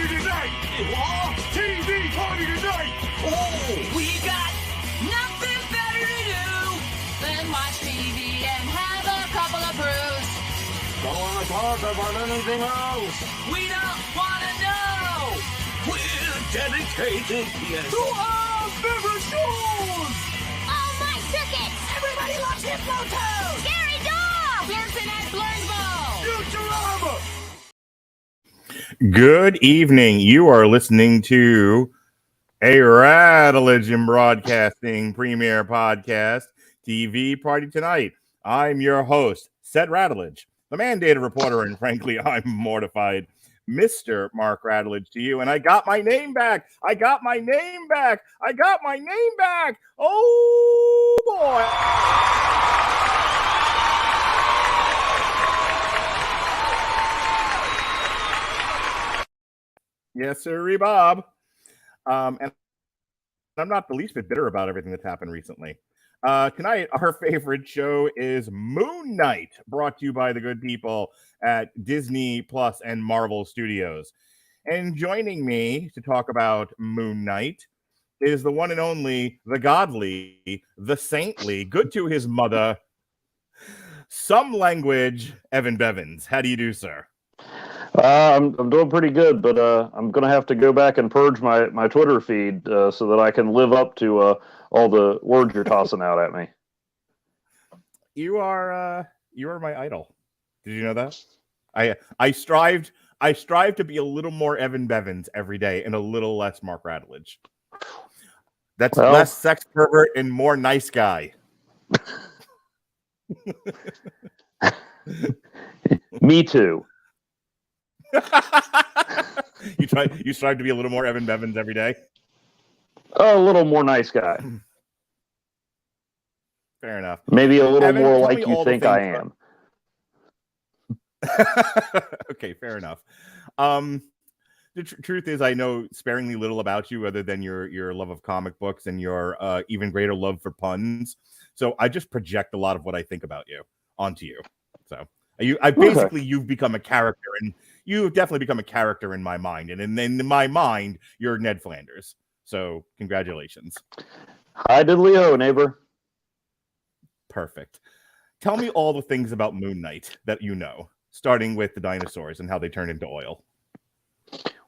party tonight! What? TV party tonight! Oh, we got nothing better to do than watch TV and have a couple of brews. Don't want to talk about anything else! We don't want to know. We're dedicated, yes! To our favorite shows. Oh, my circuits! Everybody loves Hypnotoad. Scary dog! Pearson at Blurnsville. Futurama! Good evening. You are listening to a Radulich in Broadcasting premiere podcast, TV Party Tonight. I'm your host, Seth Radulich, the mandated reporter, and frankly, I'm mortified, Mr. Mark Radulich to you. And I got my name back. I got my name back. Oh, boy. Yes, sir, Bob. And I'm not the least bit bitter about everything that's happened recently. Tonight, our favorite show is Moon Knight, brought to you by the good people at Disney Plus and Marvel Studios. And joining me to talk about Moon Knight is the one and only, the godly, the saintly, good to his mother, some language, Evan Bevins. How do you do, sir? I'm doing pretty good, but I'm going to have to go back and purge my Twitter feed so that I can live up to all the words you're tossing out at me. You are my idol. Did you know that? I strive to be a little more Evan Bevins every day and a little less Mark Radulich. That's less sex pervert and more nice guy. Me too. You strive to be a little more Evan Bevins every day? A little more nice guy. Fair enough. Maybe a little Evan, more like you think I am. Okay, fair enough. The truth is, I know sparingly little about you other than your love of comic books and your even greater love for puns. So I just project a lot of what I think about you onto you. So you've become a character, and you've definitely become a character in my mind. And in my mind, you're Ned Flanders. So congratulations. Hi, diddly-o, neighbor. Perfect. Tell me all the things about Moon Knight that you know, starting with the dinosaurs and how they turned into oil.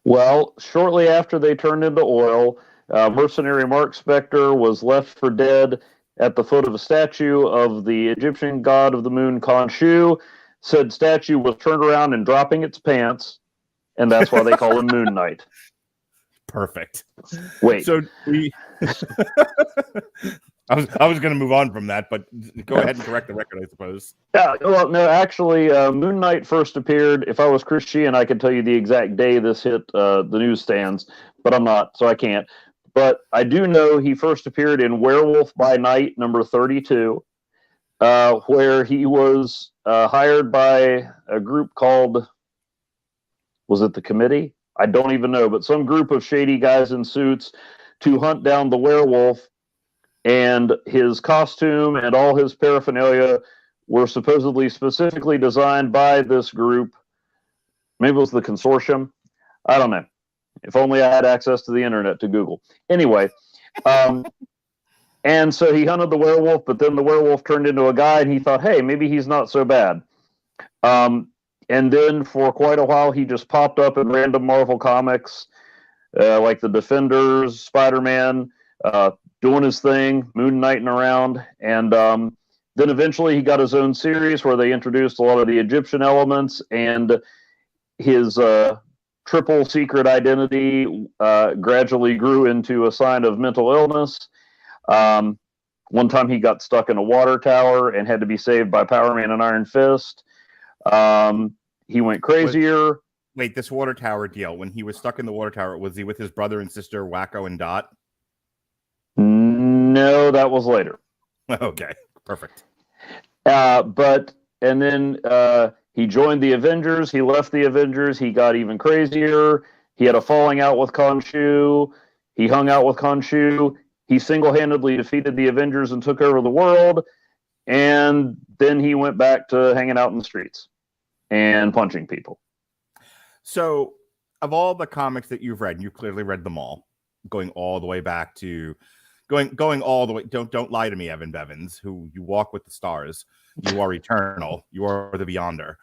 Well, shortly after they turned into oil, mercenary Mark Spector was left for dead at the foot of a statue of the Egyptian god of the moon, Khonshu. Said statue was turned around and dropping its pants, and that's why they call him Moon Knight. Perfect. Wait. So I was going to move on from that, but go ahead and correct the record, I suppose. Yeah, well, no, actually, Moon Knight first appeared. If I was Chris Sheehan, I could tell you the exact day this hit the newsstands, but I'm not, so I can't. But I do know he first appeared in Werewolf by Night, number 32, where he was hired by a group called, was it the Committee? I don't even know, but some group of shady guys in suits to hunt down the werewolf. And his costume and all his paraphernalia were supposedly specifically designed by this group. Maybe it was the consortium. I don't know. If only I had access to the internet to Google. Anyway, and so he hunted the werewolf, but then the werewolf turned into a guy, and he thought, hey, maybe he's not so bad. And then for quite a while, he just popped up in random Marvel comics, like the Defenders, Spider-Man, doing his thing, Moon Knighting around. And then eventually he got his own series where they introduced a lot of the Egyptian elements, and his triple secret identity gradually grew into a sign of mental illness. One time he got stuck in a water tower and had to be saved by Power Man and Iron Fist. He went crazier. Wait, this water tower deal, when he was stuck in the water tower, was he with his brother and sister, Wacko and Dot? No, that was later. Okay, perfect. And then he joined the Avengers. He left the Avengers. He got even crazier. He had a falling out with Khonshu. He hung out with Khonshu. He single-handedly defeated the Avengers and took over the world. And then he went back to hanging out in the streets and punching people. So of all the comics that you've read, and you've clearly read them all, going all the way back to going all the way. Don't lie to me, Evan Bevins, who you walk with the stars. You are eternal. You are the Beyonder.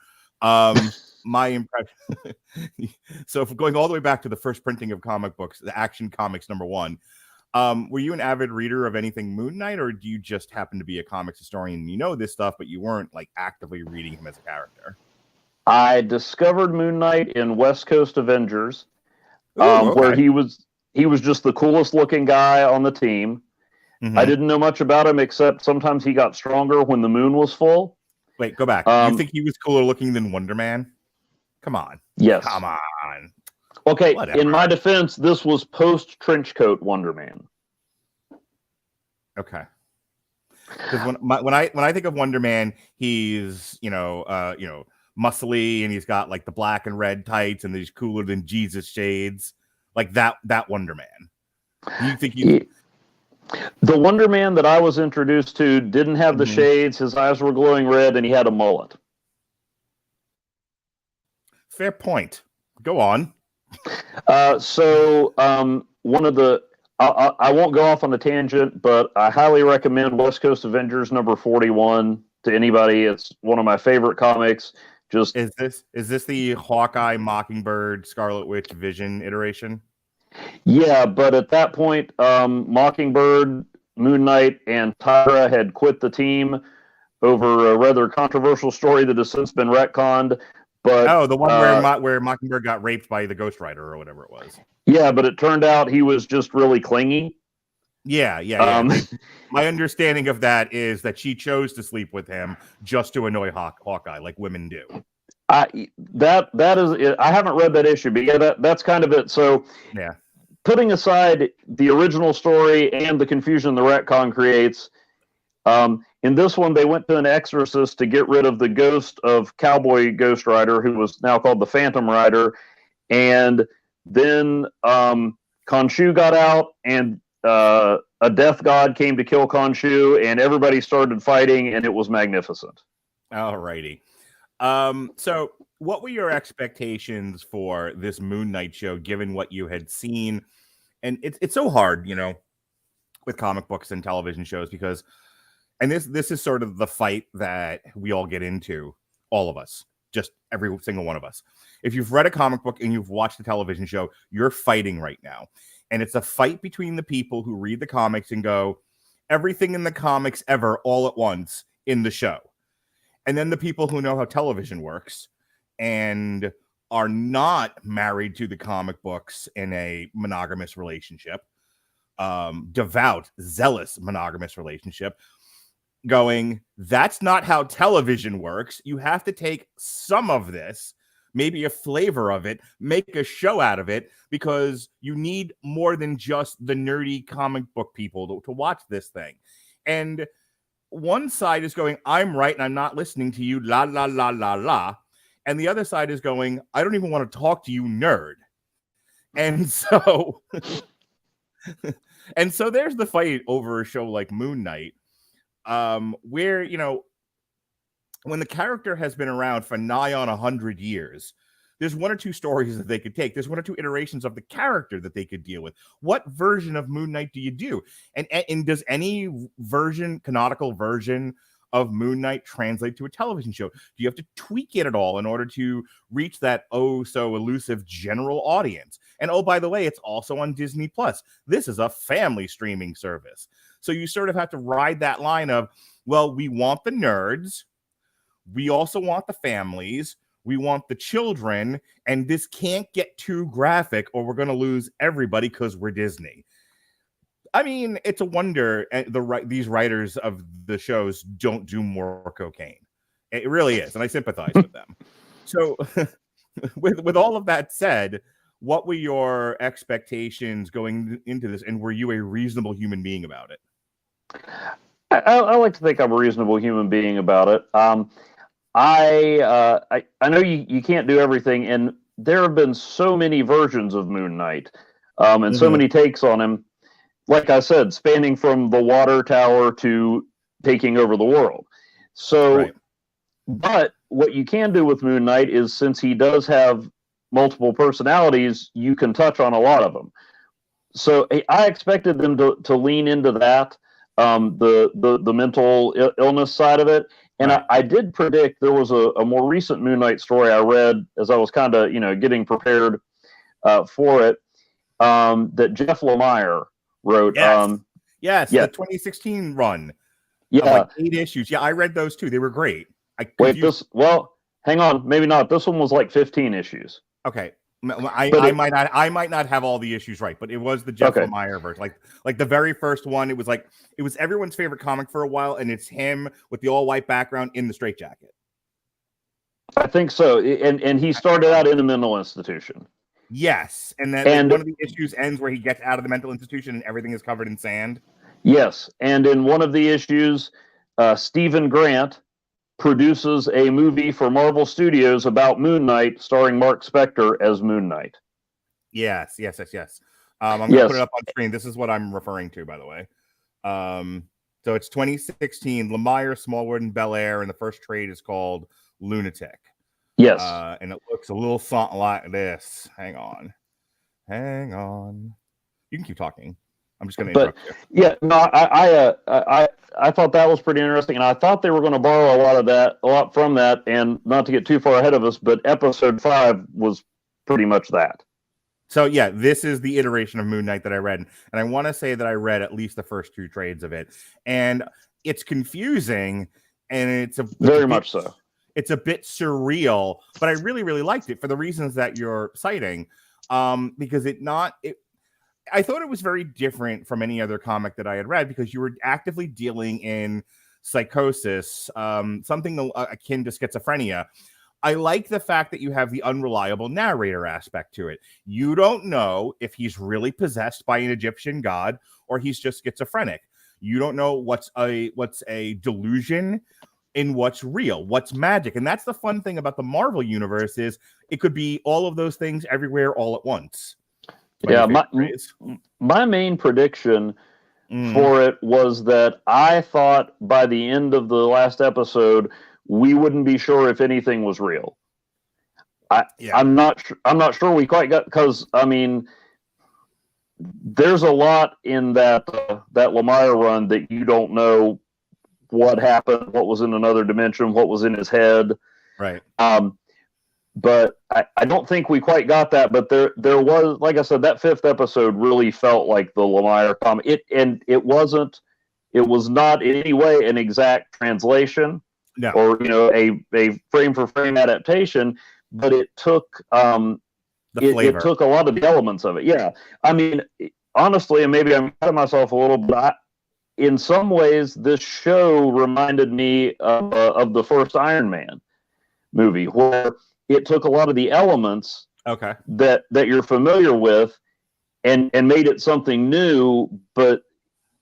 My impression. So, if going all the way back to the first printing of comic books, the Action Comics #1. Were you an avid reader of anything Moon Knight, or do you just happen to be a comics historian and you know this stuff, but you weren't like actively reading him as a character? I discovered Moon Knight in West Coast Avengers, Okay. where he was just the coolest looking guy on the team. Mhm. I didn't know much about him except sometimes he got stronger when the moon was full. Wait, go back. You think he was cooler looking than Wonder Man? Come on. Yes. Come on. Okay, Whatever. in my defense, this was post trenchcoat Wonder Man. Okay. Because when I think of Wonder Man, he's muscly and he's got like the black and red tights and he's cooler than Jesus shades, like that Wonder Man. Do you think the Wonder Man that I was introduced to didn't have the shades, his eyes were glowing red, and he had a mullet. Fair point. Go on. One of the I won't go off on a tangent, but I highly recommend West Coast Avengers #41 to anybody. It's one of my favorite comics. Just is this the Hawkeye, Mockingbird, Scarlet Witch, Vision iteration? Yeah, but at that point, Mockingbird, Moon Knight, and Tyra had quit the team over a rather controversial story that has since been retconned. But the one where Mockingbird got raped by the Ghost Rider or whatever it was. Yeah, but it turned out he was just really clingy. Yeah. My understanding of that is that she chose to sleep with him just to annoy Hawkeye, like women do. That is, I haven't read that issue, but yeah, that's kind of it. So, yeah, putting aside the original story and the confusion the retcon creates, in this one they went to an exorcist to get rid of the ghost of Cowboy Ghost Rider, who was now called the Phantom Rider, and then Khonshu got out, and a death god came to kill Khonshu, and everybody started fighting, and it was magnificent. Alrighty. So what were your expectations for this Moon Knight show, given what you had seen? And it's so hard, with comic books and television shows, because, and this is sort of the fight that we all get into, all of us, just every single one of us. If you've read a comic book and you've watched a television show, you're fighting right now. And it's a fight between the people who read the comics and go, everything in the comics ever all at once in the show. And then the people who know how television works and are not married to the comic books in a monogamous relationship, devout, zealous monogamous relationship, going, that's not how television works. You have to take some of this, maybe a flavor of it, make a show out of it, because you need more than just the nerdy comic book people to watch this thing. And one side is going, I'm right and I'm not listening to you, la, la, la, la, la. And the other side is going, I don't even want to talk to you, nerd. And so, there's the fight over a show like Moon Knight, where, when the character has been around for nigh on 100 years, there's one or two stories that they could take. There's one or two iterations of the character that they could deal with. What version of Moon Knight do you do? And does any canonical version of Moon Knight translate to a television show? Do you have to tweak it at all in order to reach that so elusive general audience? And oh, by the way, it's also on Disney Plus. This is a family streaming service. So you sort of have to ride that line of, well, we want the nerds, we also want the families, we want the children, and this can't get too graphic or we're going to lose everybody because we're Disney. I mean, it's a wonder these writers of the shows don't do more cocaine. It really is, and I sympathize with them. So with all of that said, what were your expectations going into this, and were you a reasonable human being about it? I like to think I'm a reasonable human being about it. I know you can't do everything, and there have been so many versions of Moon Knight, and so many takes on him. Like I said, spanning from the water tower to taking over the world. So, right. But what you can do with Moon Knight is, since he does have multiple personalities, you can touch on a lot of them. So I expected them to lean into that, the mental illness side of it. And Right. I did predict there was a more recent Moon Knight story I read as I was kind of, getting prepared for it, that Jeff Lemire wrote. Yes. Yeah. The 2016 run. Yeah. Of like 8 issues. Yeah, I read those too. They were great. Wait, hang on, maybe not. This one was like 15 issues. Okay. I might not have all the issues right, but it was the Jeff Lemire version. Like the very first one, it was everyone's favorite comic for a while, and it's him with the all white background in the straitjacket. I think so. And he started out in a mental institution. Yes. And then one of the issues ends where he gets out of the mental institution and everything is covered in sand. Yes. And in one of the issues, Stephen Grant produces a movie for Marvel Studios about Moon Knight, starring Mark Spector as Moon Knight. Yes. I'm going to put it up on screen. This is what I'm referring to, by the way. So it's 2016, Lemire, Smallwood, and Bel Air, and the first trade is called Lunatic. Yes. And it looks a little something like this. Hang on. You can keep talking. I'm just going to interrupt you. Yeah, no, I thought that was pretty interesting, and I thought they were going to borrow a lot from that, and not to get too far ahead of us, but episode 5 was pretty much that. So yeah, this is the iteration of Moon Knight that I read, and I want to say that I read at least the first 2 trades of it, and it's confusing, and it's much so. It's a bit surreal, but I really, really liked it for the reasons that you're citing, because I thought it was very different from any other comic that I had read, because you were actively dealing in psychosis, something akin to schizophrenia. I like the fact that you have the unreliable narrator aspect to it. You don't know if he's really possessed by an Egyptian god or he's just schizophrenic. You don't know what's a delusion and what's real, what's magic. And that's the fun thing about the Marvel universe, is it could be all of those things everywhere all at once. Yeah, my main prediction for it was that I thought by the end of the last episode we wouldn't be sure if anything was real. I'm not sure we quite got, because I mean, there's a lot in that Lemire run that you don't know what happened, what was in another dimension, what was in his head. Right. But I don't think we quite got that. But there was, like I said, that 5th episode really felt like the Lemire comic. It was not in any way an exact translation, or a frame for frame adaptation, but it took it took a lot of the elements of it. Yeah, I mean, honestly, and maybe I'm cutting myself a little, but in some ways, this show reminded me of the first Iron Man movie, where it took a lot of the elements that you're familiar with and made it something new, but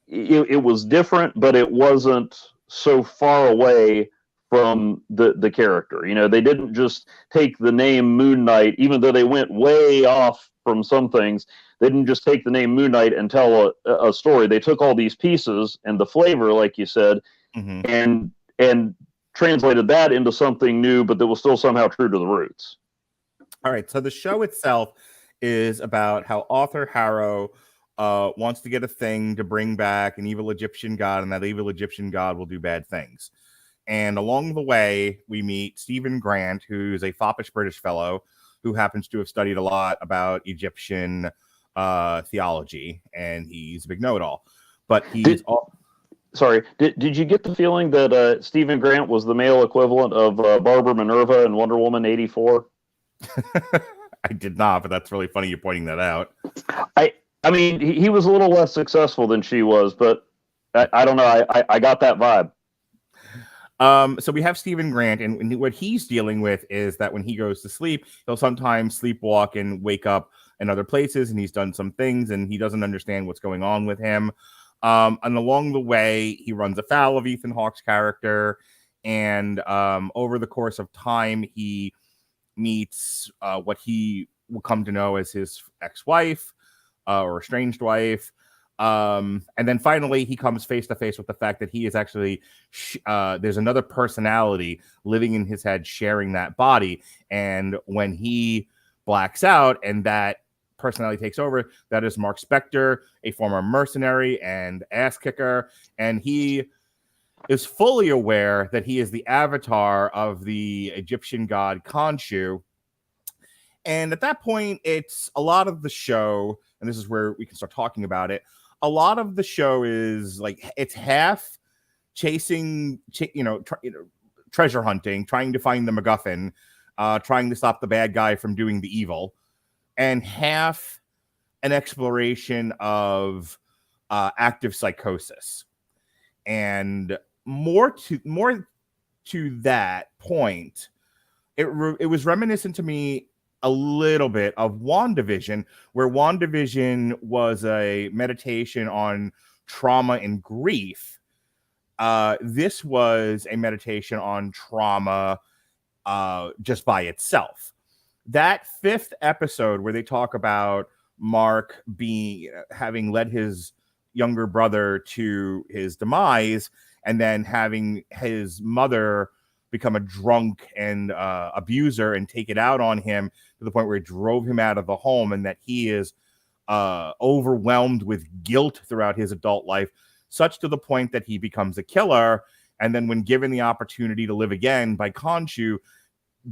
it was different, but it wasn't so far away from the character. They didn't just take the name Moon Knight, even though they went way off from some things. They didn't just take the name Moon Knight and tell a story. They took all these pieces and the flavor, like you said, and translated that into something new, but that was still somehow true to the roots. All right. So the show itself is about how Arthur Harrow wants to get a thing to bring back an evil Egyptian god, and that evil Egyptian god will do bad things. And along the way, we meet Stephen Grant, who's a foppish British fellow who happens to have studied a lot about Egyptian theology, and he's a big know-it-all. But he's Sorry, did you get the feeling that Stephen Grant was the male equivalent of Barbara Minerva in Wonder Woman 84? I did not, but that's really funny you pointing that out. I mean, he was a little less successful than she was, but I don't know. I got that vibe. So we have Stephen Grant, and what he's dealing with is that when he goes to sleep, he'll sometimes sleepwalk and wake up in other places, and he's done some things, and he doesn't understand what's going on with him. And along the way, he runs afoul of Ethan Hawke's character, and over the course of time, he meets what he will come to know as his ex-wife or estranged wife. And then finally, he comes face to face with the fact that he is actually there's another personality living in his head, sharing that body. And when he blacks out, and that personality takes over. That is Mark Spector, a former mercenary and ass kicker, and he is fully aware that he is the avatar of the Egyptian god Khonshu. And at that point, it's a lot of the show, and this is where we can start talking about it. A lot of the show is like, it's half chasing, treasure hunting, trying to find the MacGuffin, trying to stop the bad guy from doing the evil, and half an exploration of active psychosis. And more to that point, it was reminiscent to me a little bit of WandaVision, where WandaVision was a meditation on trauma and grief. This was a meditation on trauma just by itself. That 5th episode where they talk about Mark having led his younger brother to his demise, and then having his mother become a drunk and abuser and take it out on him to the point where it drove him out of the home, and that he is overwhelmed with guilt throughout his adult life, such to the point that he becomes a killer. And then when given the opportunity to live again by Khonshu,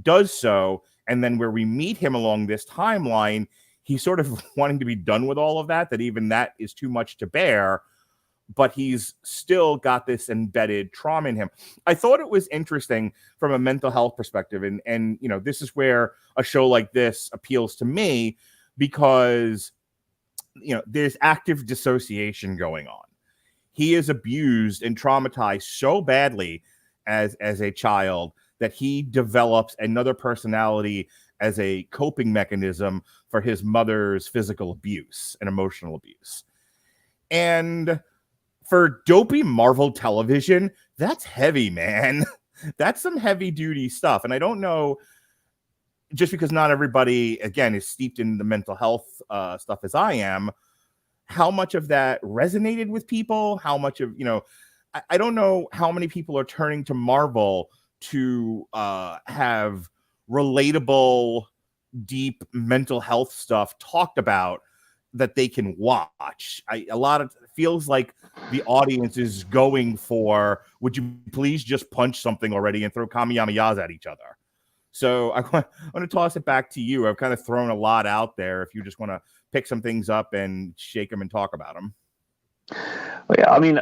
does so. And then where we meet him along this timeline, he's sort of wanting to be done with all of that even that is too much to bear, but he's still got this embedded trauma in him. I thought it was interesting from a mental health perspective. And this is where a show like this appeals to me, because, there's active dissociation going on. He is abused and traumatized so badly as a child that he develops another personality as a coping mechanism for his mother's physical abuse and emotional abuse. And for dopey Marvel television, that's heavy, man. That's some heavy duty stuff. And I don't know, just because not everybody, again, is steeped in the mental health stuff as I am, how much of that resonated with people, how much of, I don't know how many people are turning to Marvel to have relatable, deep mental health stuff talked about that they can watch. A lot of feels like the audience is going for, would you please just punch something already and throw Kamehamehas at each other? So I want to toss it back to you. I've kind of thrown a lot out there. If you just want to pick some things up and shake them and talk about them. Yeah, I mean,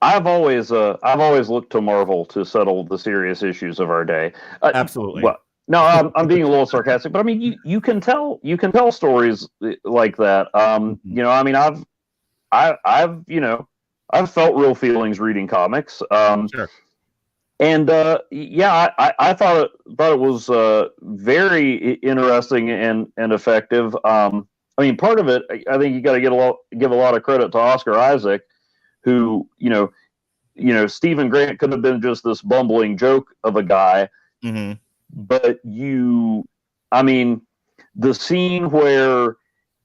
I've always looked to Marvel to settle the serious issues of our day. Absolutely. Well, no, I'm being a little sarcastic, but I mean, you can tell stories like that. I mean, I've felt real feelings reading comics. Sure. And I thought it was very interesting and effective. I mean, part of it, I think you got to give a lot of credit to Oscar Isaac, who Stephen Grant could have been just this bumbling joke of a guy. Mm-hmm. But I mean, the scene where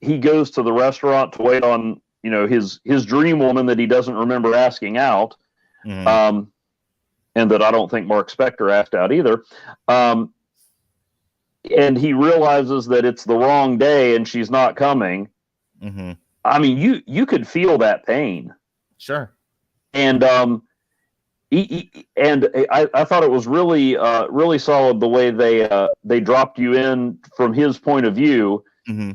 he goes to the restaurant to wait on, his dream woman that he doesn't remember asking out, mm-hmm. And that I don't think Mark Spector asked out either. And he realizes that it's the wrong day and she's not coming. Mm-hmm. I mean, you could feel that pain. Sure. And I thought it was really really solid the way they dropped you in from his point of view. Mm-hmm.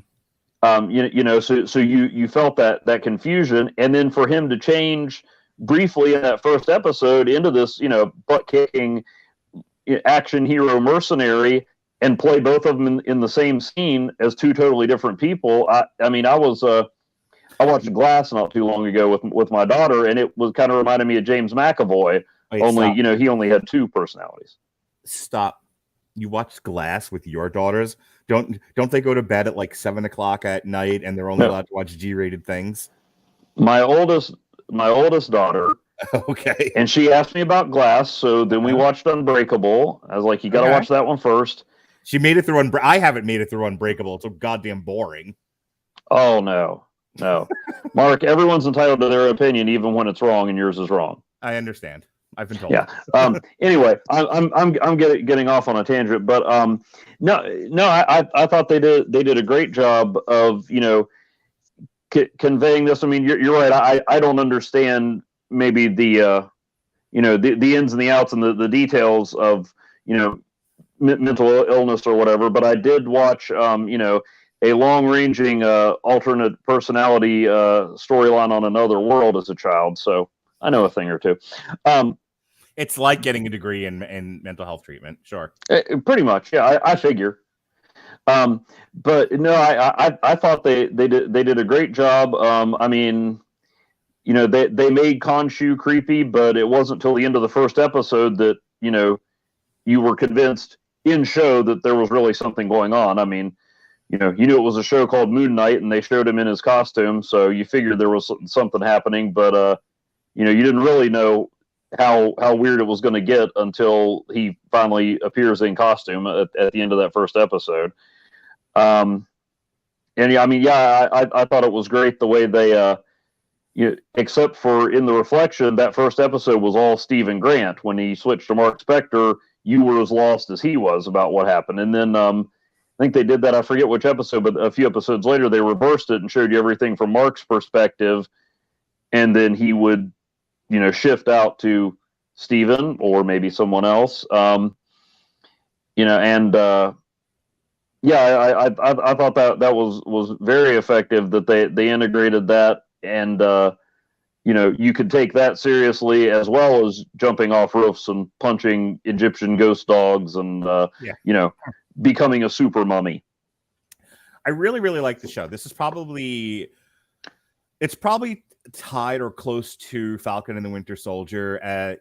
So you felt that confusion, and then for him to change briefly in that first episode into this butt kicking action hero mercenary and play both of them in the same scene as two totally different people. I mean, I watched Glass not too long ago with my daughter, and it was kind of reminded me of James McAvoy. Wait, only stop. He only had two personalities. Stop. You watch Glass with your daughters? Don't they go to bed at like 7:00 at night and they're only allowed to watch G-rated things? My oldest daughter. Okay. And she asked me about Glass, so then we watched Unbreakable. I was like, you got to watch that one first. She made it through I haven't made it through Unbreakable. It's so goddamn boring. Oh, no. Mark, everyone's entitled to their opinion, even when it's wrong, and yours is wrong. I understand. I've been told. Yeah. Anyway, I'm getting off on a tangent, but no, I thought they did a great job of conveying this. I mean, you're right. I don't understand maybe the the ins and the outs and the details of mental illness or whatever, but I did watch a long-ranging alternate personality storyline on Another World as a child, so I know a thing or two. It's like getting a degree in mental health treatment. Sure. Pretty much, yeah. I figure. But no, I thought they did a great job. I mean, they made Khonshu creepy, but it wasn't till the end of the first episode that you were convinced in show that there was really something going on. I mean, you knew it was a show called Moon Knight, and they showed him in his costume, so you figured there was something happening, but you didn't really know how weird it was going to get until he finally appears in costume at the end of that first episode. And yeah, I mean, I thought it was great the way they except for in the reflection, that first episode was all Stephen Grant. When he switched to Mark Spector, you were as lost as he was about what happened. And then I think they did that, I forget which episode, but a few episodes later they reversed it and showed you everything from Mark's perspective, and then he would shift out to Stephen or maybe someone else. I thought that was very effective, that they integrated that, and you could take that seriously as well as jumping off roofs and punching Egyptian ghost dogs and becoming a super mummy. I really, really like the show. This is probably tied or close to Falcon and the Winter Soldier. I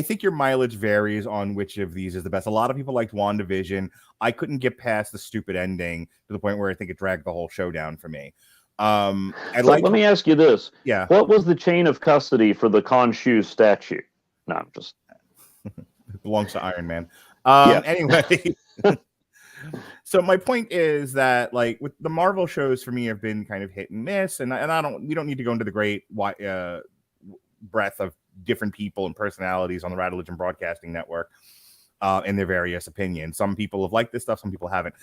think your mileage varies on which of these is the best. A lot of people liked WandaVision. I couldn't get past the stupid ending to the point where I think it dragged the whole show down for me. Let me ask you this. Yeah. What was the chain of custody for the Khonshu statue? No, I'm just... It belongs to Iron Man. Yeah. Anyway. So my point is that, like, with the Marvel shows for me have been kind of hit and miss, and we don't need to go into the great breadth of different people and personalities on the Radulich and Broadcasting Network and their various opinions. Some people have liked this stuff, some people haven't.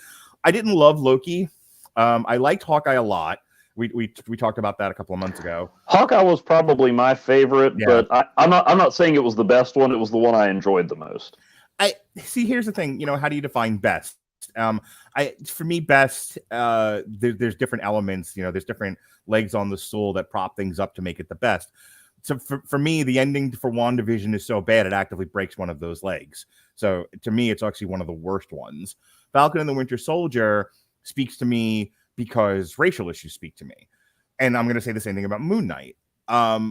I didn't love Loki. I liked Hawkeye a lot. We talked about that a couple of months ago. Hawkeye was probably my favorite, yeah. But I'm not saying it was the best one. It was the one I enjoyed the most. Here's the thing. How do you define best? For me, best. There's different elements. There's different legs on the stool that prop things up to make it the best. So for me, the ending for WandaVision is so bad it actively breaks one of those legs. So to me, it's actually one of the worst ones. Falcon and the Winter Soldier speaks to me because racial issues speak to me. And I'm going to say the same thing about Moon Knight.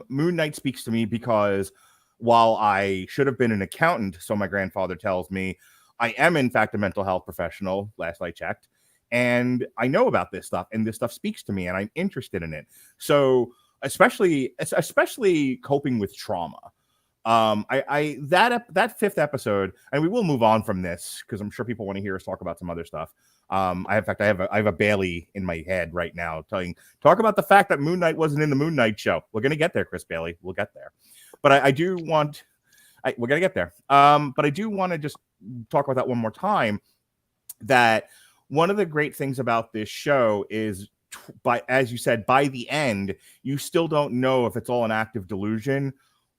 Moon Knight speaks to me because while I should have been an accountant, so my grandfather tells me, I am in fact a mental health professional, last I checked, and I know about this stuff, and this stuff speaks to me, and I'm interested in it. So especially coping with trauma. That fifth episode, and we will move on from this because I'm sure people want to hear us talk about some other stuff. I have a Bailey in my head right now talk about the fact that Moon Knight wasn't in the Moon Knight show. We're gonna get there, Chris Bailey. We'll get there, but we're gonna get there. But I do want to just talk about that one more time. That one of the great things about this show is, as you said, by the end, you still don't know if it's all an active delusion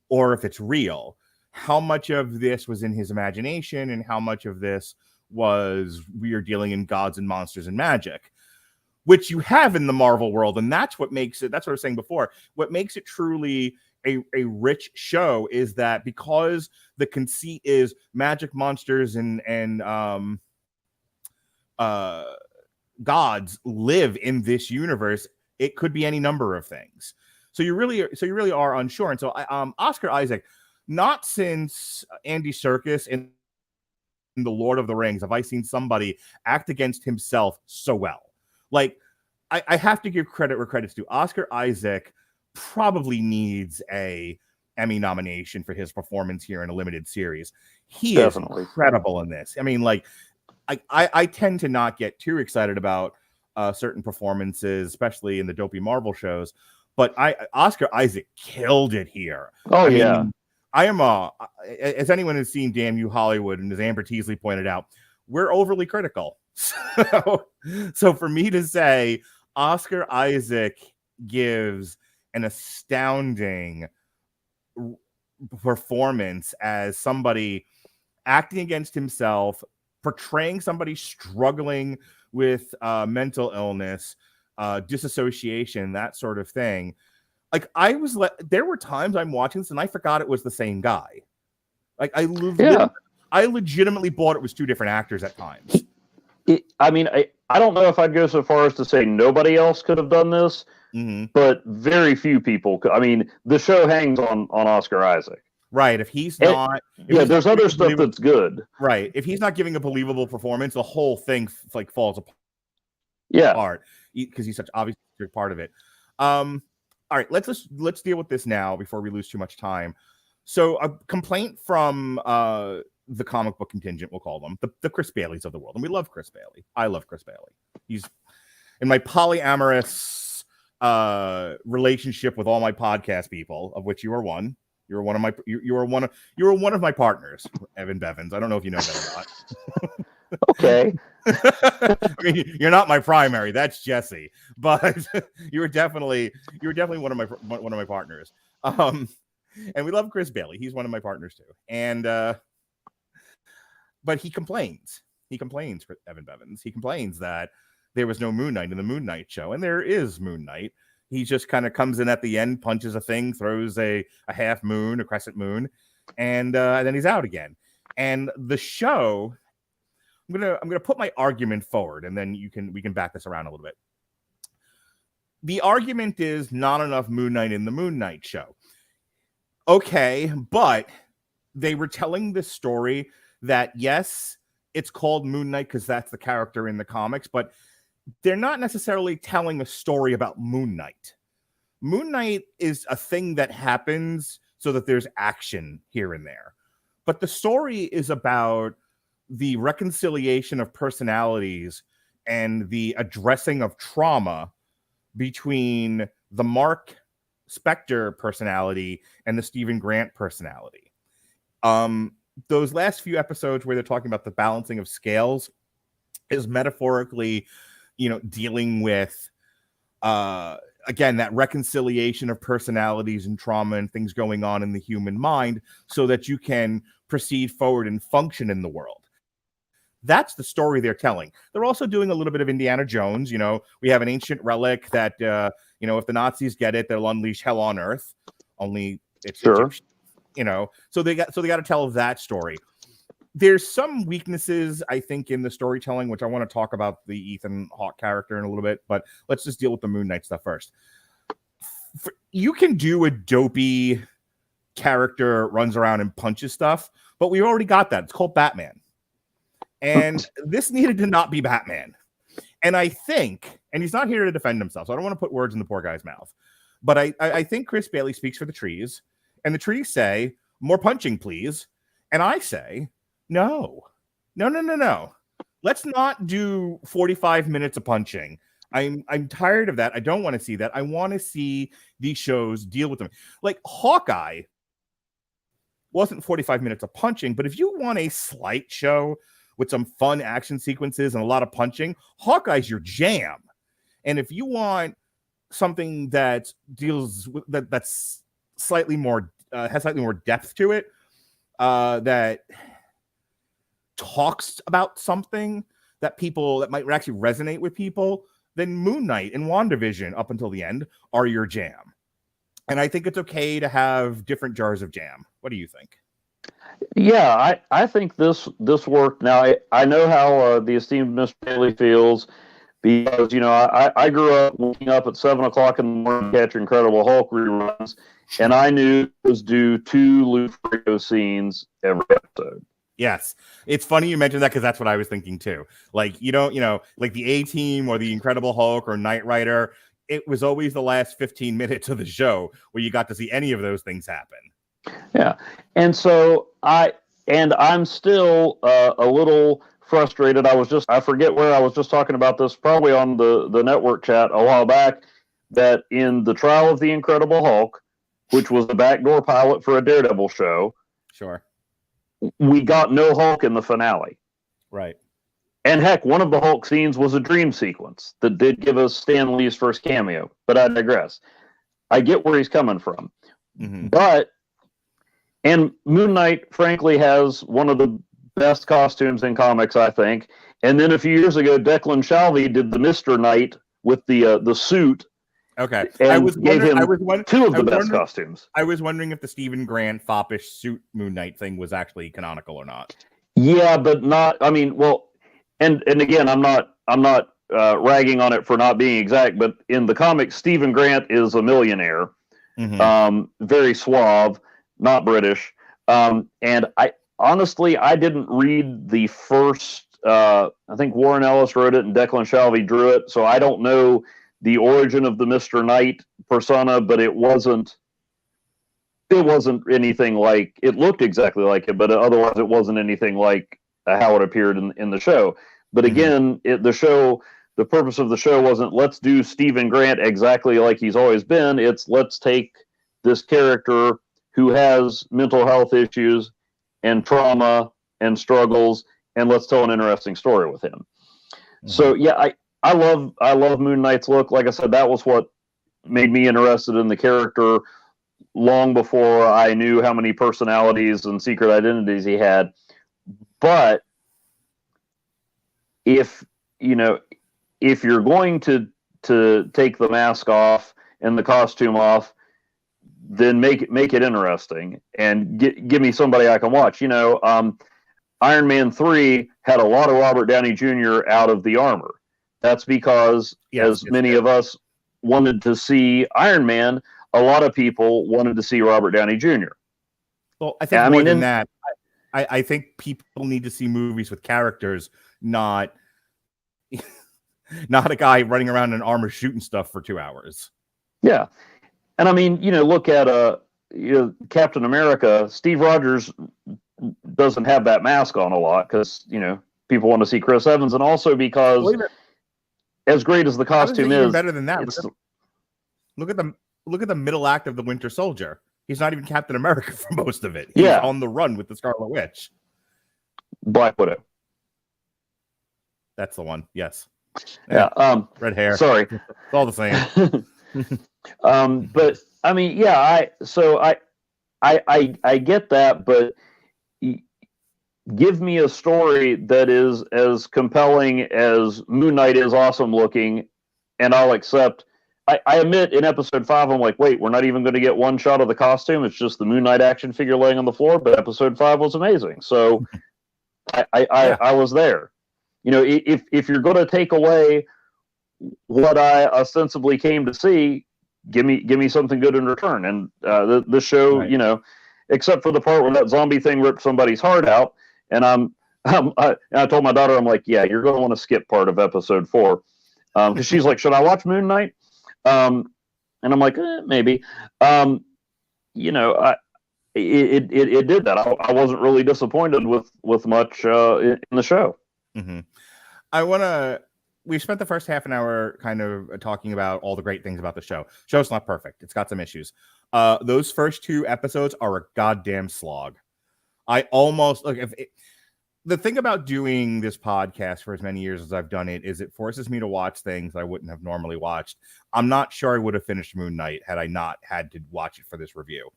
or if it's real. How much of this was in his imagination and how much of this was we are dealing in gods and monsters and magic, which you have in the Marvel world. And that's what makes it, that's what I was saying before, what makes it truly a rich show is that because the conceit is magic, monsters, and gods live in this universe, it could be any number of things. So you really are unsure. And so Oscar Isaac, not since Andy Serkis in The Lord of the Rings have I seen somebody act against himself so well. Like, I have to give credit where credit's due. Oscar Isaac probably needs a Emmy nomination for his performance here in a limited series. He Definitely is incredible in this. I mean, like, I tend to not get too excited about certain performances, especially in the dopey Marvel shows. But Oscar Isaac killed it here. Oh, yeah. I am as anyone who's seen Damn You Hollywood, and as Amber Teasley pointed out, we're overly critical. So for me to say Oscar Isaac gives an astounding performance as somebody acting against himself, portraying somebody struggling with mental illness, disassociation, that sort of thing. Like there were times I'm watching this and I forgot it was the same guy. Like I legitimately thought it was two different actors at times. I don't know if I'd go so far as to say nobody else could have done this, but very few people could. I mean, the show hangs on Oscar Isaac. Right. If he's not... there's other stuff that's good. Right. If he's not giving a believable performance, the whole thing falls apart. Yeah. Because he's such obviously a part of it. All right. Let's deal with this now before we lose too much time. So a complaint from the comic book contingent, we'll call them, the Chris Baileys of the world. And we love Chris Bailey. I love Chris Bailey. He's in my polyamorous relationship with all my podcast people, of which you are one. You were one of my partners, Evan Bevins. I don't know if you know that or not. Okay. I mean, you're not my primary. That's Jesse, but you were definitely one of my partners. And we love Chris Bailey. He's one of my partners too. And but he complains. Evan Bevins. He complains that there was no Moon Knight in the Moon Knight show, and there is Moon Knight. He just kind of comes in at the end, punches a thing, throws a half moon, a crescent moon, and then he's out again. And the show, I'm gonna put my argument forward, and then we can back this around a little bit. The argument is not enough Moon Knight in the Moon Knight show. Okay, but they were telling this story that yes, it's called Moon Knight because that's the character in the comics, but they're not necessarily telling a story about Moon Knight. Moon Knight is a thing that happens so that there's action here and there. But the story is about the reconciliation of personalities and the addressing of trauma between the Mark Spector personality and the Stephen Grant personality. Those last few episodes where they're talking about the balancing of scales is metaphorically, dealing with, again, that reconciliation of personalities and trauma and things going on in the human mind so that you can proceed forward and function in the world. That's the story they're telling. They're also doing a little bit of Indiana Jones. We have an ancient relic that, if the Nazis get it, they'll unleash hell on earth. Only it's sure. So they got to tell that story. There's some weaknesses, I think, in the storytelling, which I want to talk about the Ethan Hawke character in a little bit, but let's just deal with the Moon Knight stuff first. You can do a dopey character runs around and punches stuff, but we already got that. It's called Batman. And this needed to not be Batman. And I think, and he's not here to defend himself, so I don't want to put words in the poor guy's mouth, but I think Chris Bailey speaks for the trees, and the trees say, more punching, please. And I say, No. Let's not do 45 minutes of punching. I'm tired of that. I don't want to see that. I want to see these shows deal with them. Like Hawkeye wasn't 45 minutes of punching, but if you want a slight show with some fun action sequences and a lot of punching, Hawkeye's your jam. And if you want something that deals with that's slightly more has slightly more depth to it, that talks about something that might actually resonate with people, then Moon Knight and WandaVision up until the end are your jam. And I think it's okay to have different jars of jam. What do you think? Yeah, I think this worked. Now, I know how the esteemed Mr. Bailey feels because, I grew up waking up at 7 o'clock in the morning to catch Incredible Hulk reruns, and I knew it was due 2 Lou Ferrigno scenes every episode. Yes. It's funny you mentioned that because that's what I was thinking too. Like, like the A-Team or the Incredible Hulk or Knight Rider, it was always the last 15 minutes of the show where you got to see any of those things happen. Yeah. And so I'm still a little frustrated. I forget where I was just talking about this, probably on the network chat a while back, that in the Trial of the Incredible Hulk, which was the backdoor pilot for a Daredevil show. Sure. We got no Hulk in the finale. Right. And heck, one of the Hulk scenes was a dream sequence that did give us Stan Lee's first cameo. But I digress. I get where he's coming from. Mm-hmm. And Moon Knight, frankly, has one of the best costumes in comics, I think. And then a few years ago, Declan Shalvey did the Mr. Knight with the suit. Okay. And gave him two of the best costumes. I was wondering if the Stephen Grant foppish suit Moon Knight thing was actually canonical or not. Yeah, but not. I mean, well, and again, I'm not ragging on it for not being exact, but in the comics, Stephen Grant is a millionaire, very suave, not British, and I honestly didn't read the first. I think Warren Ellis wrote it and Declan Shalvey drew it, so I don't know the origin of the Mr. Knight persona, but it wasn't anything like, it looked exactly like it, but otherwise it wasn't anything like how it appeared in the show. But again, the purpose of the show wasn't let's do Stephen Grant exactly like he's always been. It's let's take this character who has mental health issues and trauma and struggles, and let's tell an interesting story with him. So yeah, I love Moon Knight's look. Like I said, that was what made me interested in the character long before I knew how many personalities and secret identities he had. But if you're going to take the mask off and the costume off, then make it interesting and give me somebody I can watch. Iron Man 3 had a lot of Robert Downey Jr. out of the armor. That's because many of us wanted to see Iron Man, a lot of people wanted to see Robert Downey Jr. Well, I think more than that, I think people need to see movies with characters, not a guy running around in armor shooting stuff for 2 hours. Yeah. And I mean, look at Captain America. Steve Rogers doesn't have that mask on a lot because, people want to see Chris Evans, and also because as great as the costume is, better than that. Look at the middle act of the Winter Soldier. He's not even Captain America for most of it. He's on the run with the Scarlet Witch. Black Widow. That's the one. Yes. Yeah. Red hair. Sorry. It's all the same. But I mean, yeah, I get that, but give me a story that is as compelling as Moon Knight is awesome looking, and I'll accept. I admit in episode 5, I'm like, wait, we're not even going to get one shot of the costume. It's just the Moon Knight action figure laying on the floor. But episode 5 was amazing. So I was there. If you're going to take away what I ostensibly came to see, give me something good in return. And the show, except for the part where that zombie thing ripped somebody's heart out, and I told my daughter, I'm like, yeah, you're going to want to skip part of episode 4, because she's like, should I watch Moon Knight? And I'm like, maybe. It did that. I wasn't really disappointed with much in the show. Mm-hmm. We spent the first half an hour kind of talking about all the great things about the show. Show's not perfect. It's got some issues. Those first 2 episodes are a goddamn slog. I almost the thing about doing this podcast for as many years as I've done it is it forces me to watch things I wouldn't have normally watched. I'm not sure I would have finished Moon Knight had I not had to watch it for this review.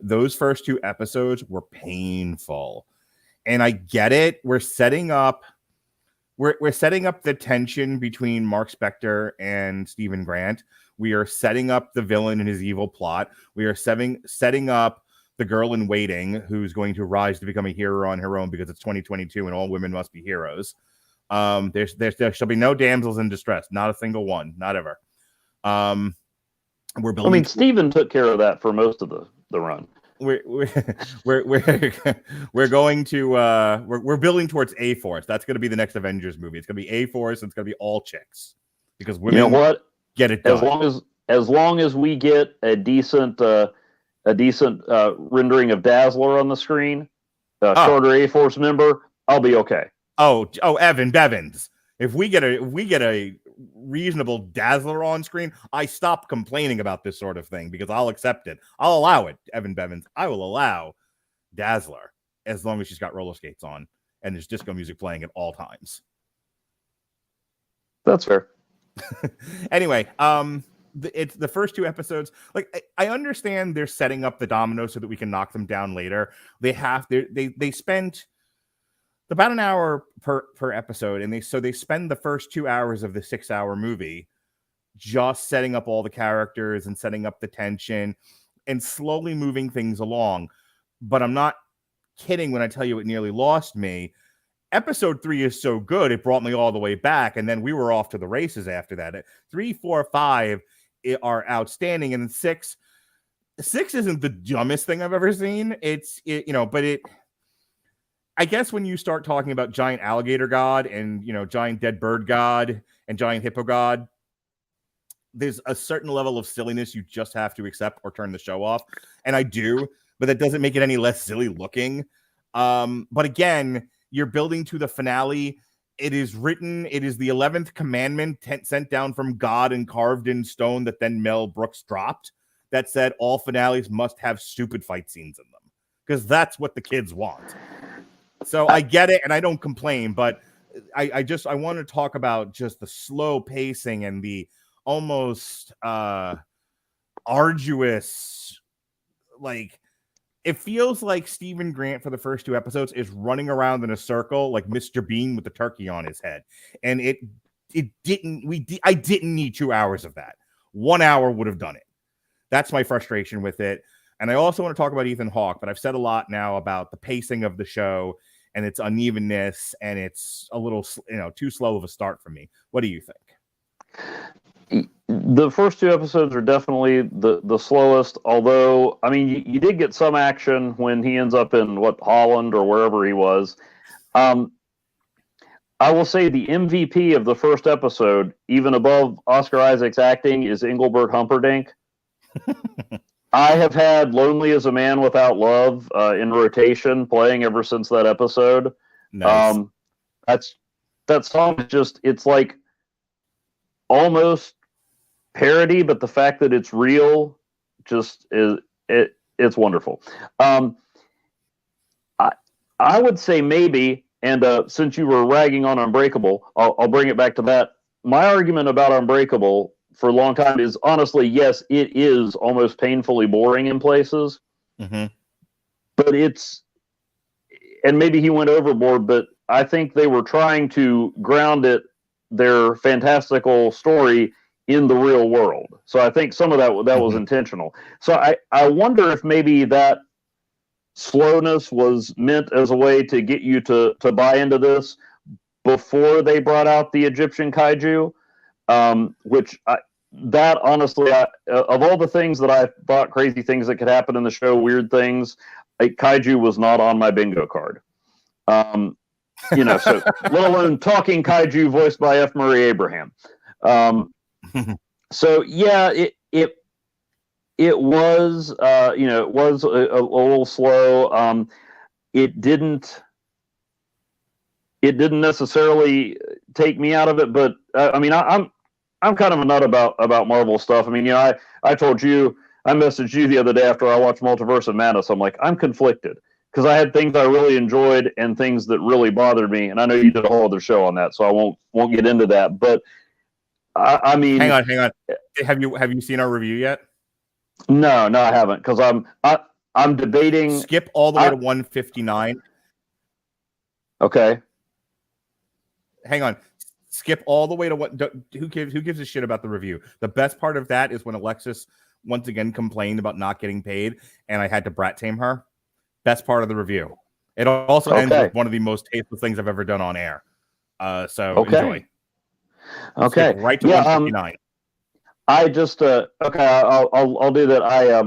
Those first 2 episodes were painful, and I get it. We're setting up the tension between Mark Spector and Stephen Grant. We are setting up the villain and his evil plot. We are setting up the girl in waiting who's going to rise to become a hero on her own because it's 2022 and all women must be heroes. There shall be no damsels in distress. Not a single one. Not ever. We're building. I mean, Stephen took care of that for most of the run. We're going to we're building towards A-Force. That's going to be the next Avengers movie. It's going to be A-Force. And it's going to be all chicks because women. You know what? Get it done. As long as we get a decent rendering of Dazzler on the screen, shorter A-Force member, I'll be okay. Evan Bevins. If we get a reasonable Dazzler on screen, I stop complaining about this sort of thing because I'll accept it. I'll allow it, Evan Bevins. I will allow Dazzler as long as she's got roller skates on and there's disco music playing at all times. That's fair. Anyway, it's the first 2 episodes. Like, I understand they're setting up the dominoes so that we can knock them down later. They spent about an hour per episode, and they spend the first 2 hours of the 6-hour movie just setting up all the characters and setting up the tension and slowly moving things along. But I'm not kidding when I tell you it nearly lost me. Episode 3 is so good, it brought me all the way back, and then we were off to the races after that. 3, 4, 5 are outstanding, and 6 isn't the dumbest thing I've ever seen. I guess when you start talking about giant alligator god and giant dead bird god and giant hippo god, there's a certain level of silliness you just have to accept or turn the show off, and I do, but that doesn't make it any less silly looking. But again, you're building to the finale. It is the 11th commandment sent down from God and carved in stone that then Mel Brooks dropped that said all finales must have stupid fight scenes in them because that's what the kids want. So I get it and I don't complain, but I want to talk about just the slow pacing and the almost arduous, like, it feels like Stephen Grant for the first 2 episodes is running around in a circle like Mr. Bean with the turkey on his head. And I didn't need 2 hours of that. 1 hour would have done it. That's my frustration with it. And I also want to talk about Ethan Hawke, but I've said a lot now about the pacing of the show and its unevenness, and it's a little, too slow of a start for me. What do you think? The first 2 episodes are definitely the slowest, although, I mean, you did get some action when he ends up in, Holland or wherever he was. I will say the MVP of the first episode, even above Oscar Isaac's acting, is Engelbert Humperdinck. I have had Lonely as a Man Without Love in rotation playing ever since that episode. Nice. That song is just, it's like almost parody, but the fact that it's real just it's wonderful. I would say maybe, and since you were ragging on Unbreakable, I'll bring it back to that. My argument about Unbreakable for a long time is, honestly, yes, it is almost painfully boring in places, but and maybe he went overboard, but I think they were trying to ground their fantastical story in the real world. So I think some of that was intentional. So I wonder if maybe that slowness was meant as a way to get you to buy into this before they brought out the Egyptian kaiju, which honestly, of all the things that I thought crazy things that could happen in the show, weird things, kaiju was not on my bingo card. So let alone talking kaiju voiced by F. Murray Abraham. So yeah, it was it was a little slow. It didn't necessarily take me out of it, but I mean, I'm kind of a nut about Marvel stuff. I mean, I told you, I messaged you the other day after I watched Multiverse of Madness. I'm like, I'm conflicted because I had things I really enjoyed and things that really bothered me, and I know you did a whole other show on that, so I won't get into that. But I mean, hang on. Have you seen our review yet? No, I haven't, because I'm debating. Skip all the way to 159. Okay. Hang on. Skip all the way to what? Who gives a shit about the review? The best part of that is when Alexis once again complained about not getting paid, and I had to brat tame her. Best part of the review. It also ends with one of the most tasteful things I've ever done on air. So enjoy. Okay. Skip right to 159. I just I'll do that. I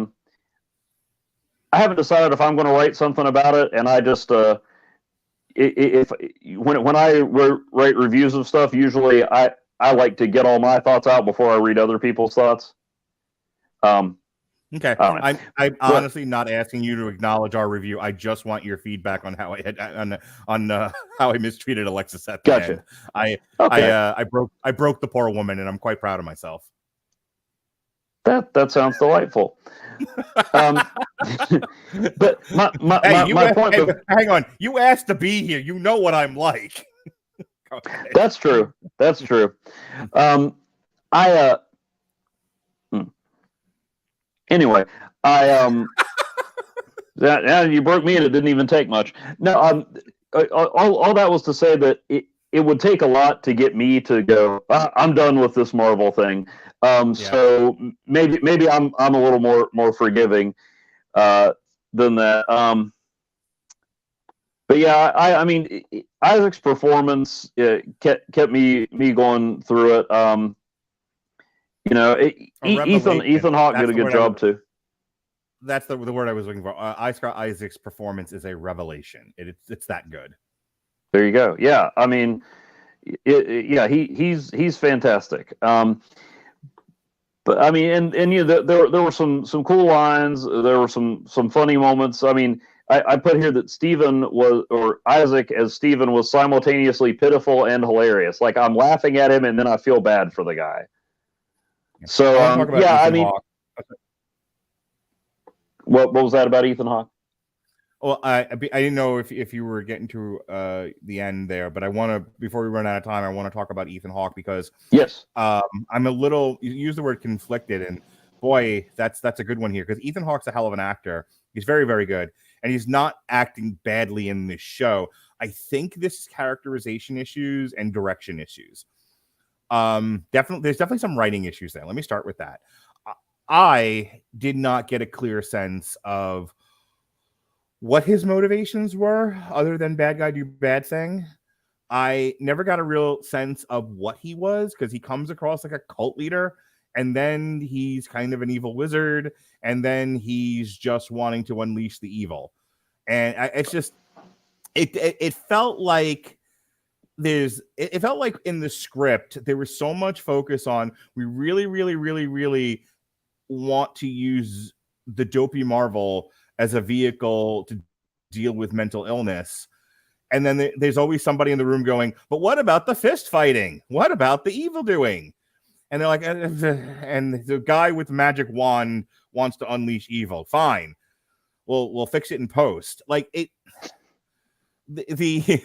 haven't decided if I'm going to write something about it, and I just when I write reviews of stuff, usually I like to get all my thoughts out before I read other people's thoughts. Okay, I'm honestly not asking you to acknowledge our review. I just want your feedback on how I had on how I mistreated Alexis at the end. I broke the poor woman, and I'm quite proud of myself. That sounds delightful. But my point. Hang on, you asked to be here. You know what I'm like. That's true. That's true. Anyway, that you broke me, and it didn't even take much. No, all that was to say that it would take a lot to get me to go, I'm done with this Marvel thing. So maybe I'm a little more forgiving than that. But yeah, I mean, Isaac's performance kept me going through it. Ethan Hawke did a good job too. That's the word I was looking for. Oscar Isaac's performance is a revelation. It's that good. There you go. Yeah, I mean, he's fantastic. But I mean, and there were some cool lines. There were some funny moments. I mean, I put here that Isaac as Stephen was simultaneously pitiful and hilarious. Like, I'm laughing at him, and then I feel bad for the guy. So I mean, what was that about Ethan Hawke? Well, I didn't know if you were getting to the end there, but I want to, before we run out of time, I want to talk about Ethan Hawke because yes, I'm a little, you use the word conflicted, and boy, that's a good one here because Ethan Hawke's a hell of an actor. He's very, very good, and he's not acting badly in this show. I think this is characterization issues and direction issues. There's definitely some writing issues there. Let me start with that. I did not get a clear sense of what his motivations were other than bad guy do bad thing. I never got a real sense of what he was because he comes across like a cult leader, and then he's kind of an evil wizard, and then he's just wanting to unleash the evil. And it's just it felt like it felt like in the script there was so much focus on we really, really, really, really want to use the dopey Marvel as a vehicle to deal with mental illness. And then there's always somebody in the room going, but what about the fist fighting? What about the evil doing? And they're like, and the guy with the magic wand wants to unleash evil. Fine. We'll fix it in post. Like the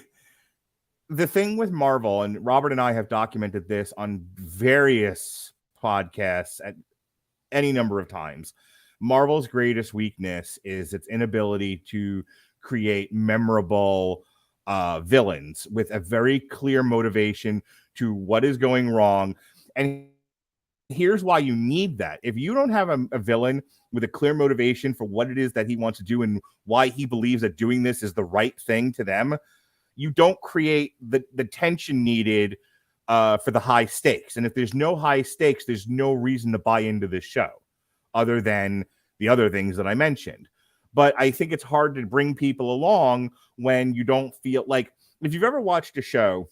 thing with Marvel, and Robert and I have documented this on various podcasts at any number of times. Marvel's greatest weakness is its inability to create memorable villains with a very clear motivation to what is going wrong. And here's why you need that. If you don't have a villain with a clear motivation for what it is that he wants to do and why he believes that doing this is the right thing to them, you don't create the tension needed for the high stakes. And if there's no high stakes, there's no reason to buy into this show other than the other things that I mentioned. But I think it's hard to bring people along when you don't feel like, if you've ever watched a show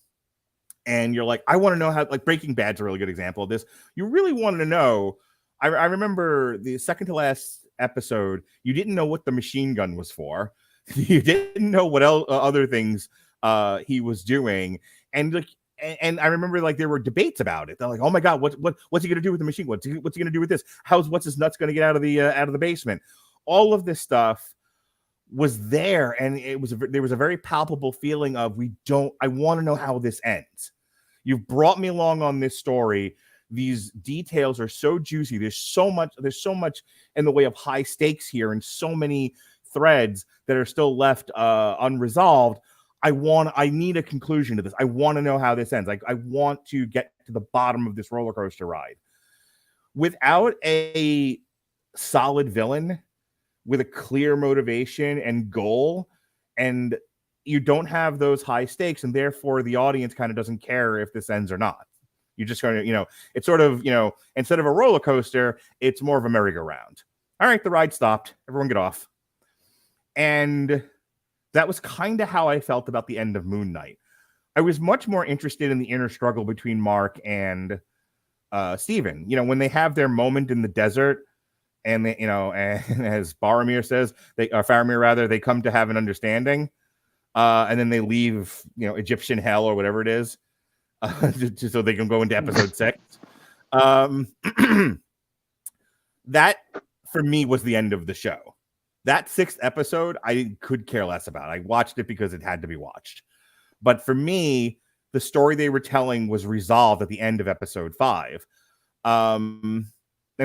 and you're like, I want to know how, like Breaking Bad's a really good example of this. You really wanted to know. I remember the second to last episode, you didn't know what the machine gun was for. You didn't know what other things he was doing. And like, and I remember like there were debates about it. They're like, "Oh my God, what's he going to do with the machine? What's he going to do with this? What's his nuts going to get out of the basement?" All of this stuff was there, and there was a very palpable feeling of I want to know how this ends. You've brought me along on this story. These details are so juicy. There's so much in the way of high stakes here, and so many threads that are still left unresolved. I need a conclusion to this. I want to know how this ends. I want to get to the bottom of this roller coaster ride. Without a solid villain with a clear motivation and goal, and you don't have those high stakes, and therefore the audience kind of doesn't care if this ends or not. You're just going to, it's sort of, instead of a roller coaster, it's more of a merry-go-round. All right, the ride stopped. Everyone get off. And that was kind of how I felt about the end of Moon Knight. I was much more interested in the inner struggle between Mark and Steven. When they have their moment in the desert and they, and as Faramir says, they come to have an understanding, and then they leave, Egyptian hell or whatever it is, so they can go into episode 6. That for me was the end of the show. That 6th episode, I could care less about. I watched it because it had to be watched. But for me, the story they were telling was resolved at the end of episode 5. And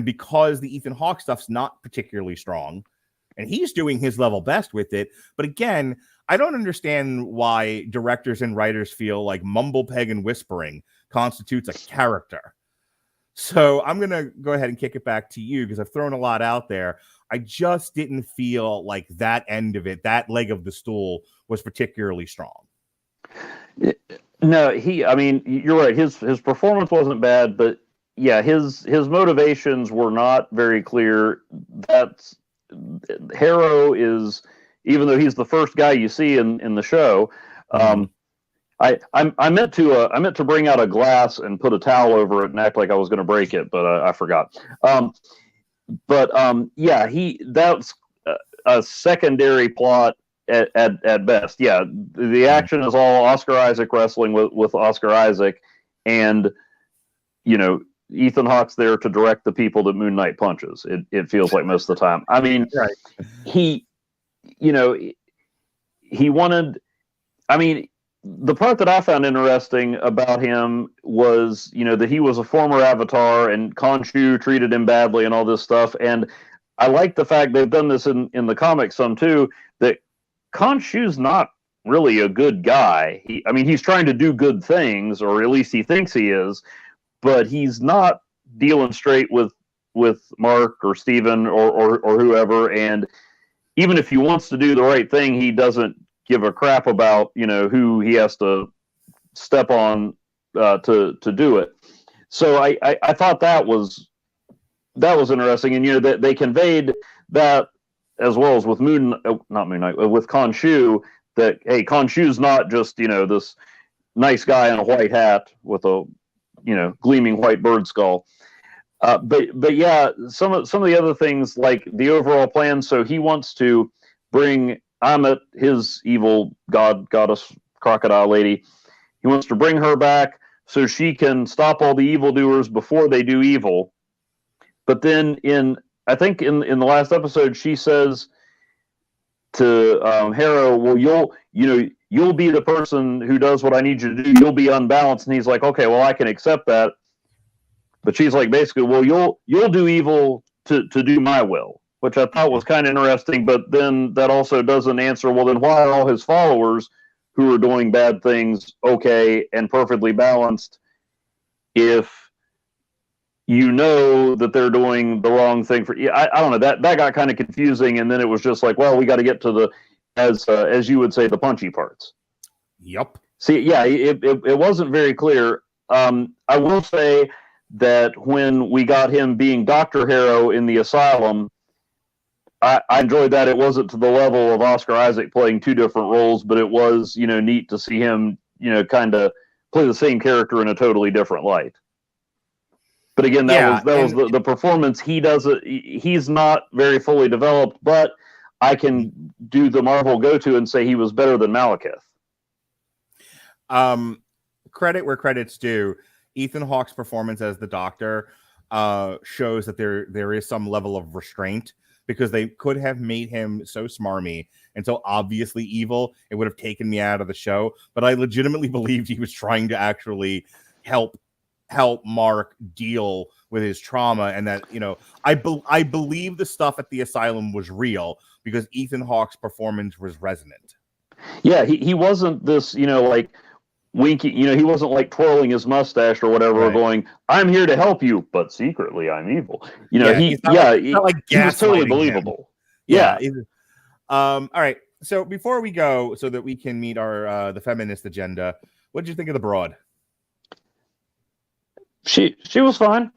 because the Ethan Hawke stuff's not particularly strong, and he's doing his level best with it. But again, I don't understand why directors and writers feel like mumble, peg, and whispering constitutes a character. So I'm going to go ahead and kick it back to you because I've thrown a lot out there. I just didn't feel like that end of it, that leg of the stool, was particularly strong. No, you're right. His performance wasn't bad, but yeah, his motivations were not very clear. That's Harrow is, even though he's the first guy you see in the show. I meant to bring out a glass and put a towel over it and act like I was going to break it, but I forgot. Yeah, that's a secondary plot at best. Yeah, the action is all Oscar Isaac wrestling with Oscar Isaac, and Ethan Hawke's there to direct the people that Moon Knight punches. It feels like most of the time. I mean, right. He wanted. I mean, the part that I found interesting about him was, that he was a former Avatar and Khonshu treated him badly and all this stuff. And I like the fact they've done this in the comics some too, that Khonshu's not really a good guy. He's trying to do good things, or at least he thinks he is, but he's not dealing straight with Mark or Steven or whoever. And even if he wants to do the right thing, he doesn't give a crap about who he has to step on to do it. So I thought that was interesting, and that they conveyed that as well as with with Khonshu, that hey, Khonshu's not just this nice guy in a white hat with a gleaming white bird skull. But yeah, some of the other things, like the overall plan. So he wants to bring Ammit, his evil goddess crocodile lady. He wants to bring her back so she can stop all the evildoers before they do evil. But then I think in the last episode, she says to Harrow, well, you'll be the person who does what I need you to do. You'll be unbalanced. And he's like, okay, well, I can accept that. But she's like, basically, well, you'll do evil to do my will, which I thought was kind of interesting. But then that also doesn't answer, well, then why are all his followers who are doing bad things okay and perfectly balanced if you know that they're doing the wrong thing for you? I don't know. That got kind of confusing. And then it was just like, well, we got to get to the, as you would say, the punchy parts. Yep. See, yeah, it wasn't very clear. I will say that when we got him being Dr. Harrow in the asylum, I enjoyed that. It wasn't to the level of Oscar Isaac playing two different roles, but it was, neat to see him, kind of play the same character in a totally different light. But again, that was the performance. He's not very fully developed, but I can do the Marvel go-to and say he was better than Malekith. Credit where credit's due. Ethan Hawke's performance as the Doctor shows that there is some level of restraint, because they could have made him so smarmy and so obviously evil, it would have taken me out of the show. But I legitimately believed he was trying to actually help Mark deal with his trauma, and that I believe the stuff at the asylum was real because Ethan Hawke's performance was resonant. Yeah, he wasn't this like winky, he wasn't like twirling his mustache or whatever, right, or going, "I'm here to help you, but secretly I'm evil." He was totally believable. Yeah. All right. So before we go, so that we can meet our the feminist agenda, what did you think of the broad? She was fine.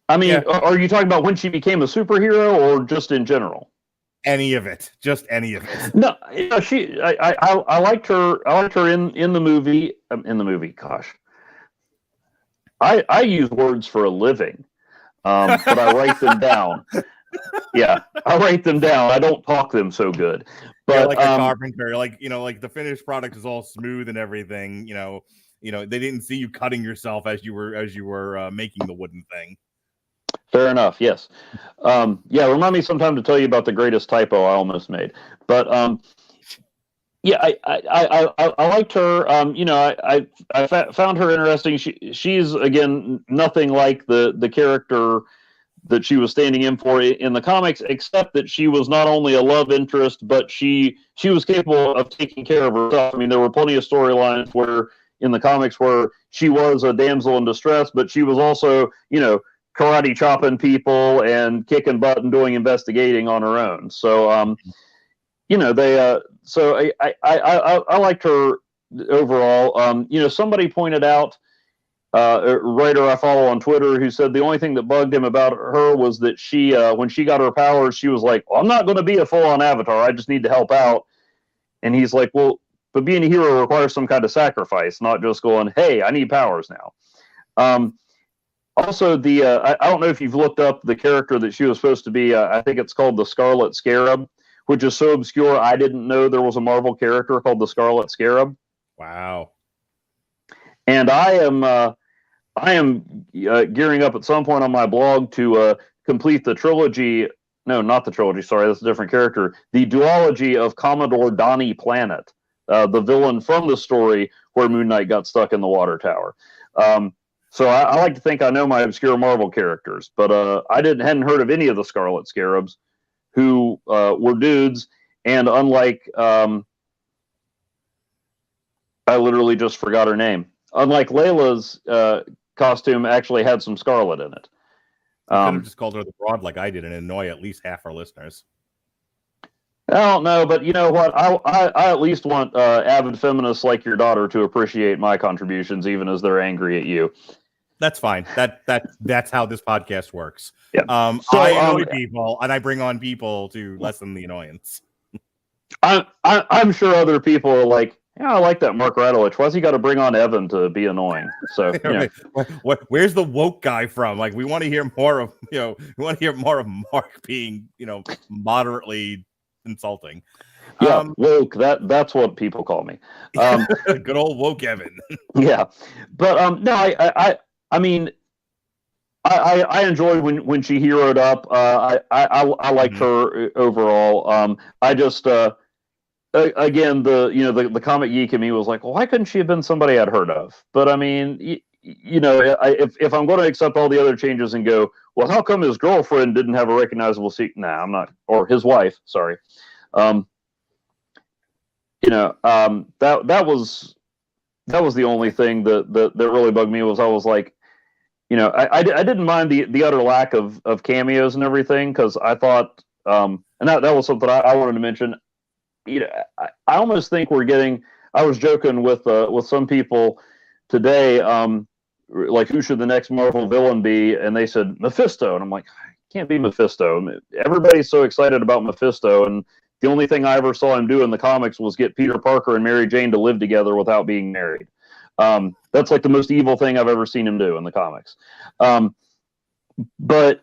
I mean, Are you talking about when she became a superhero or just in general? Any of it, just any of it. No, I liked her. I liked her in the movie. In the movie, gosh, I use words for a living, but I write them down. Yeah, I write them down. I don't talk them so good. But yeah, like a carpenter, like like the finished product is all smooth and everything. They didn't see you cutting yourself as you were making the wooden thing. Fair enough. Yes. Yeah. Remind me sometime to tell you about the greatest typo I almost made. But yeah, I liked her. I found her interesting. She's again nothing like the character that she was standing in for in the comics, except that she was not only a love interest, but she was capable of taking care of herself. I mean, there were plenty of storylines where in the comics where she was a damsel in distress, but she was also, karate chopping people and kicking butt and doing investigating on her own. So, so I liked her overall. Somebody pointed out, a writer I follow on Twitter, who said the only thing that bugged him about her was that she, when she got her powers, she was like, well, I'm not going to be a full-on Avatar. I just need to help out. And he's like, well, but being a hero requires some kind of sacrifice, not just going, hey, I need powers now. Also, I don't know if you've looked up the character that she was supposed to be. I think it's called the Scarlet Scarab, which is so obscure I didn't know there was a Marvel character called the Scarlet Scarab. Wow. And I am gearing up at some point on my blog to complete the trilogy. No, not the trilogy. Sorry, that's a different character. The duology of Commodore Donnie Planet, the villain from the story where Moon Knight got stuck in the water tower. So I like to think I know my obscure Marvel characters, but I hadn't heard of any of the Scarlet Scarabs, who were dudes. And unlike, I literally just forgot her name. Unlike Layla's costume, actually had some scarlet in it. I could have just called her the Broad like I did and annoy at least half our listeners. I don't know, but you know what? I at least want avid feminists like your daughter to appreciate my contributions, even as they're angry at you. That's fine. That's how this podcast works. Yeah. I annoy people, and I bring on people to lessen the annoyance. I'm sure other people are like, yeah, I like that Mark Radulich. Why's he got to bring on Evan to be annoying? So, where's the woke guy from? Like, we want to hear more of, Mark being, moderately insulting. Yeah, woke. That's what people call me. Good old woke Evan. Yeah, but no, I mean, I enjoyed when she heroed up. I liked her overall. I just again, the comic geek in me was like, well, why couldn't she have been somebody I'd heard of? But I mean, if I'm going to accept all the other changes and go, well, how come his girlfriend didn't have a recognizable seat? Nah, I'm not, or his wife. Sorry. That was the only thing that really bugged me. Was I was like, I didn't mind the utter lack of cameos and everything, because I thought, and that was something I wanted to mention. I almost think we're getting. I was joking with some people today, like, who should the next Marvel villain be? And they said Mephisto, and I'm like, can't be Mephisto. Everybody's so excited about Mephisto, and the only thing I ever saw him do in the comics was get Peter Parker and Mary Jane to live together without being married. That's like the most evil thing I've ever seen him do in the comics. But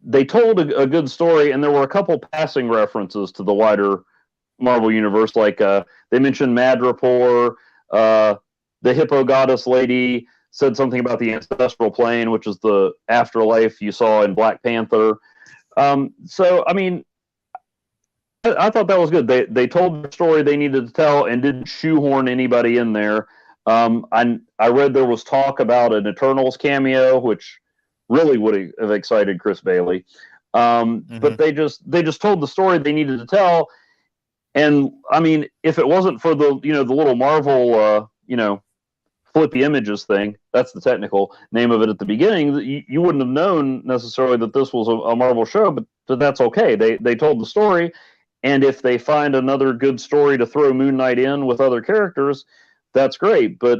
they told a good story, and there were a couple passing references to the wider Marvel universe. Like they mentioned Madripoor, the Hippo Goddess lady said something about the ancestral plane, which is the afterlife you saw in Black Panther. So I mean, I thought that was good. They told the story they needed to tell and didn't shoehorn anybody in there. I read there was talk about an Eternals cameo, which really would have excited Chris Bailey. But they just told the story they needed to tell. And I mean, if it wasn't for the little Marvel flippy images thing, that's the technical name of it at the beginning, you wouldn't have known necessarily that this was a Marvel show, but that's okay. They told the story, and if they find another good story to throw Moon Knight in with other characters, that's great. But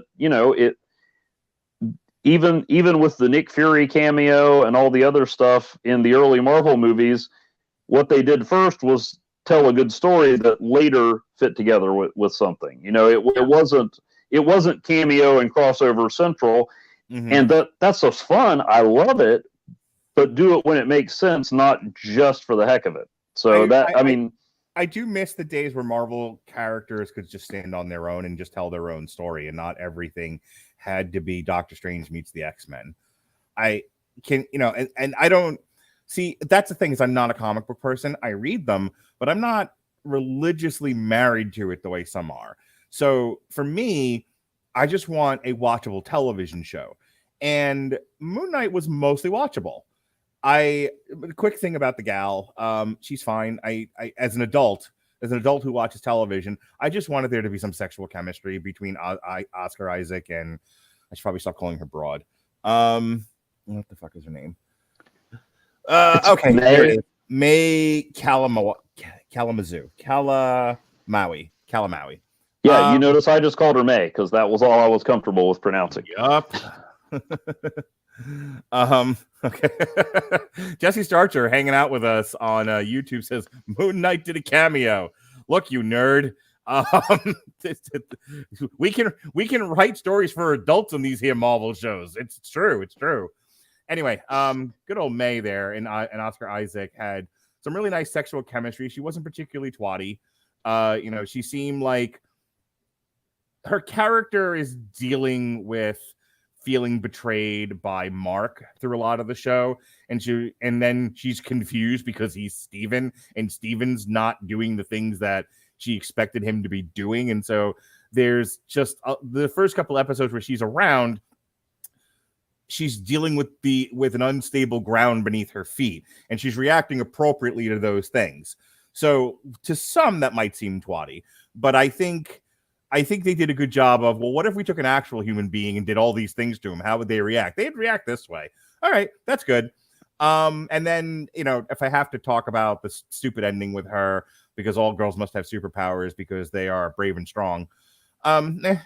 even with the Nick Fury cameo and all the other stuff in the early Marvel movies, what they did first was tell a good story that later fit together with something. It wasn't cameo and crossover central, and that's just fun. I love it, but do it when it makes sense, not just for the heck of it. So I do miss the days where Marvel characters could just stand on their own and just tell their own story, and not everything had to be Doctor Strange meets the X-Men. I can, and I don't see, that's the thing, is I'm not a comic book person. I read them, but I'm not religiously married to it the way some are. So for me, I just want a watchable television show. And Moon Knight was mostly watchable. A quick thing about the gal, she's fine. I as an adult who watches television, I just wanted there to be some sexual chemistry between Oscar Isaac and, I should probably stop calling her broad. What the fuck is her name? Okay, there it is. May Calamaui. Yeah, you notice I just called her May because that was all I was comfortable with pronouncing. Yup. Okay. Jesse Starcher hanging out with us on YouTube says Moon Knight did a cameo. Look, you nerd. We can write stories for adults in these here Marvel shows. It's true. Anyway, good old May there and Oscar Isaac had some really nice sexual chemistry. She wasn't particularly twatty. She seemed like her character is dealing with feeling betrayed by Mark through a lot of the show, and then she's confused because he's Steven and Steven's not doing the things that she expected him to be doing. And so there's just the first couple episodes where she's around, she's dealing with an unstable ground beneath her feet, and she's reacting appropriately to those things. So to some that might seem twatty, but I think they did a good job of, well, what if we took an actual human being and did all these things to him? How would they react? They'd react this way. All right, that's good. And then, if I have to talk about the stupid ending with her, because all girls must have superpowers because they are brave and strong. My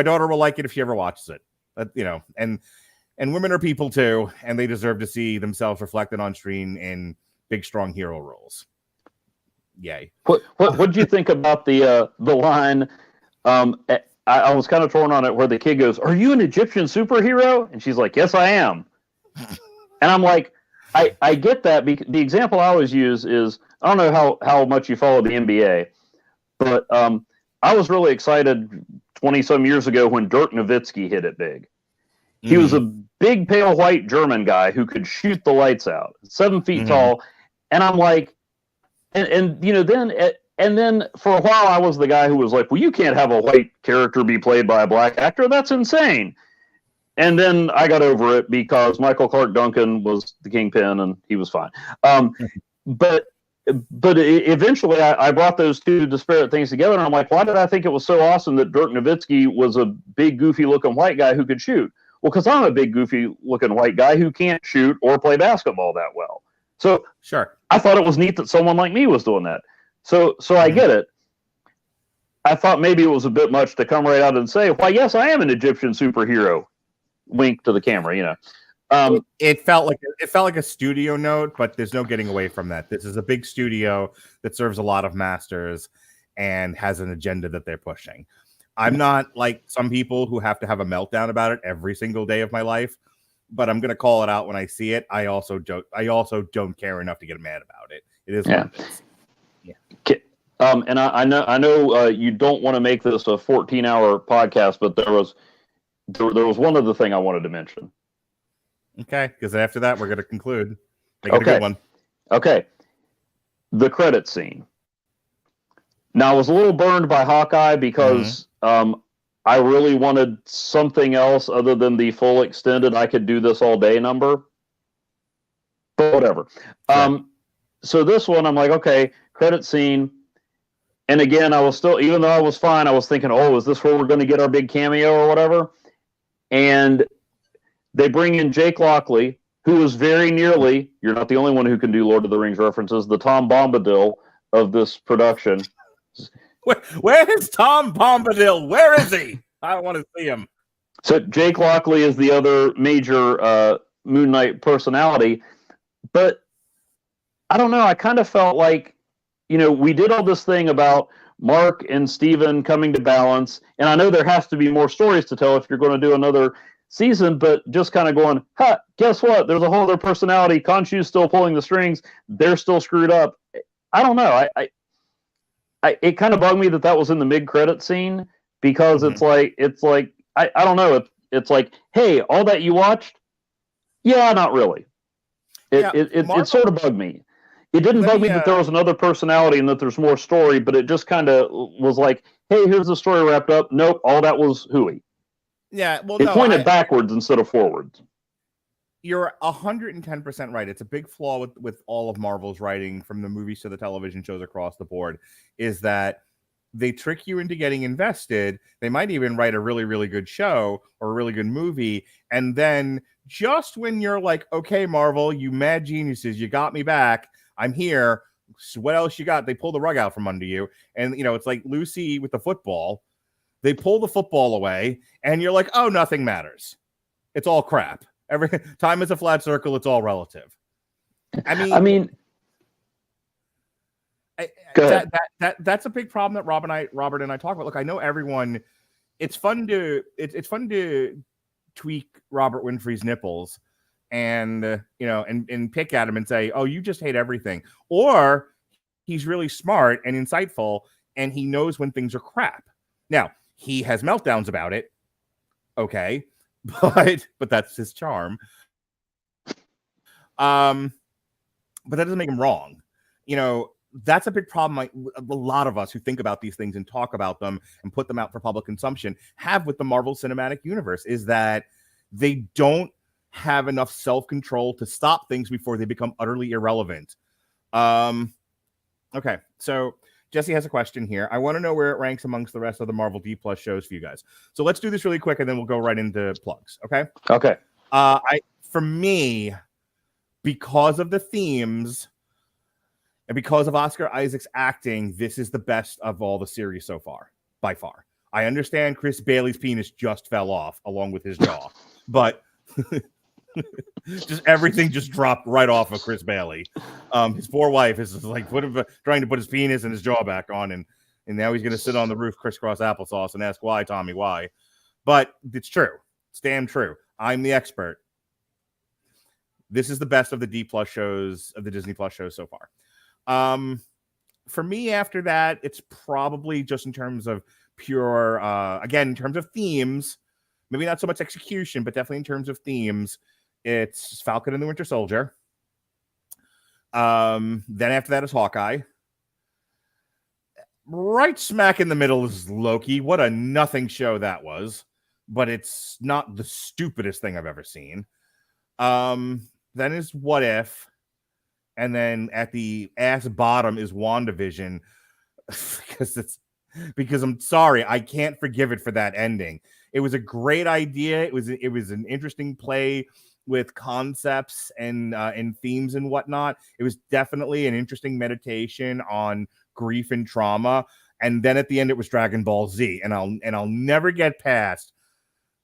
daughter will like it if she ever watches it. And women are people too, and they deserve to see themselves reflected on screen in big, strong hero roles. Yay. What did you think about the line? I was kind of torn on it where the kid goes, "Are you an Egyptian superhero?" And she's like, "Yes, I am." And I'm like, I get that. The example I always use is, I don't know how much you follow the NBA, but I was really excited 20-some years ago when Dirk Nowitzki hit it big. He was a big, pale, white German guy who could shoot the lights out, 7 feet tall. And I'm like, and then for a while I was the guy who was like, well, you can't have a white character be played by a black actor. That's insane. And then I got over it because Michael Clark Duncan was the Kingpin and he was fine. But eventually I brought those two disparate things together, and I'm like, why did I think it was so awesome that Dirk Nowitzki was a big, goofy-looking white guy who could shoot? Well, because I'm a big, goofy-looking white guy who can't shoot or play basketball that well. So sure, I thought it was neat that someone like me was doing that. So I get it. I thought maybe it was a bit much to come right out and say, why, yes, I am an Egyptian superhero. Wink to the camera, It felt like a studio note, but there's no getting away from that. This is a big studio that serves a lot of masters and has an agenda that they're pushing. I'm not like some people who have to have a meltdown about it every single day of my life, but I'm going to call it out when I see it. I also don't care enough to get mad about it. It is what it is. Yeah. And I know you don't want to make this a 14-hour podcast, but there was one other thing I wanted to mention. Okay, because after that we're going to conclude. Make it a good one. Okay. The credit scene. Now, I was a little burned by Hawkeye because I really wanted something else other than the full extended I could do this all day number. But whatever. Sure. So this one, I'm like, okay, credit scene. And again, I was still, even though I was fine, I was thinking, oh, is this where we're going to get our big cameo or whatever? And they bring in Jake Lockley, who is very nearly, you're not the only one who can do Lord of the Rings references, the Tom Bombadil of this production. Where is Tom Bombadil? Where is he? I want to see him. So Jake Lockley is the other major Moon Knight personality. But I don't know, I kind of felt like, we did all this thing about Mark and Steven coming to balance, and I know there has to be more stories to tell if you're going to do another season, but just kind of going, ha, guess what? There's a whole other personality. Khonshu's still pulling the strings. They're still screwed up. I don't know. It kind of bugged me that was in the mid-credit scene, because it's like I don't know. It's like, hey, all that you watched? Yeah, not really. It sort of bugged me. It didn't bug me that there was another personality and that there's more story, but it just kind of was like, hey, here's the story wrapped up. Nope, all that was hooey. Yeah, well, it pointed backwards instead of forwards. You're 110% right. It's a big flaw with all of Marvel's writing, from the movies to the television shows across the board, is that they trick you into getting invested. They might even write a really, really good show or a really good movie, and then just when you're like, okay, Marvel, you mad geniuses, you got me back, I'm here, so what else you got? They pull the rug out from under you. And, it's like Lucy with the football. They pull the football away, and you're like, oh, nothing matters. It's all crap. Every time is a flat circle. It's all relative. I mean, that's a big problem that Robert and I talk about. Look, I know everyone. It's fun to tweak Robert Winfrey's nipples, and and pick at him and say, "Oh, you just hate everything," or he's really smart and insightful, and he knows when things are crap. Now, he has meltdowns about it, okay, but that's his charm. But that doesn't make him wrong. That's a big problem. A lot of us who think about these things and talk about them and put them out for public consumption have with the Marvel Cinematic Universe, is that they don't have enough self-control to stop things before they become utterly irrelevant. Okay, so Jesse has a question here. I want to know where it ranks amongst the rest of the Marvel D+ shows for you guys. So let's do this really quick, and then we'll go right into plugs. Okay. Okay. For me, because of the themes and because of Oscar Isaac's acting, this is the best of all the series so far, by far. I understand Chris Bailey's penis just fell off along with his jaw, but just everything just dropped right off of Chris Bailey. His poor wife is like trying to put his penis and his jaw back on, and now he's going to sit on the roof crisscross applesauce and ask why, Tommy, why? But it's true. It's damn true. I'm the expert. This is the best of the D+ shows, of the Disney+ shows so far. For me, after that, it's probably just in terms of pure, again, in terms of themes, maybe not so much execution, but definitely in terms of themes, it's Falcon and the Winter Soldier. Then after that is Hawkeye. Right smack in the middle is Loki. What a nothing show that was, but it's not the stupidest thing I've ever seen. Then is What If. And then at the ass bottom is WandaVision, because I'm sorry, I can't forgive it for that ending. It was a great idea. It was an interesting play with concepts and themes and whatnot. It was definitely an interesting meditation on grief and trauma. And then at the end, it was Dragon Ball Z, and I'll never get past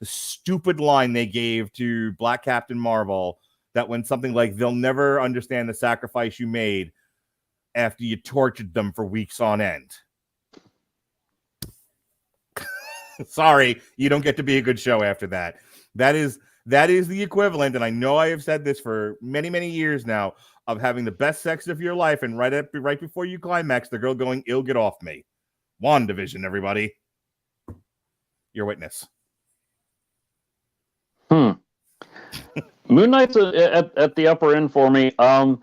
the stupid line they gave to Black Captain Marvel, that when something like, they'll never understand the sacrifice you made after you tortured them for weeks on end. Sorry, you don't get to be a good show after that. That is the equivalent, and I know I have said this for many, many years now, of having the best sex of your life, and right before you climax, the girl going, "Ill, get off me." WandaVision, everybody. Your witness. Moon Knight's at the upper end for me. I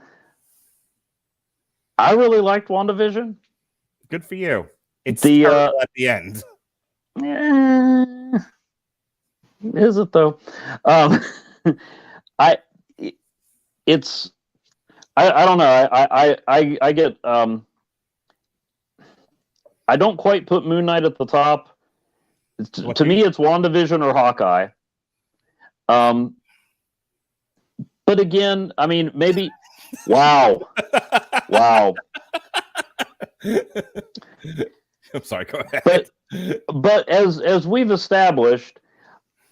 really liked WandaVision. Good for you. It's terrible at the end. Is it though? I don't know. I get. I don't quite put Moon Knight at the top. To me, it's WandaVision or Hawkeye. But again, I mean, maybe. Wow. I'm sorry. Go ahead. But as we've established,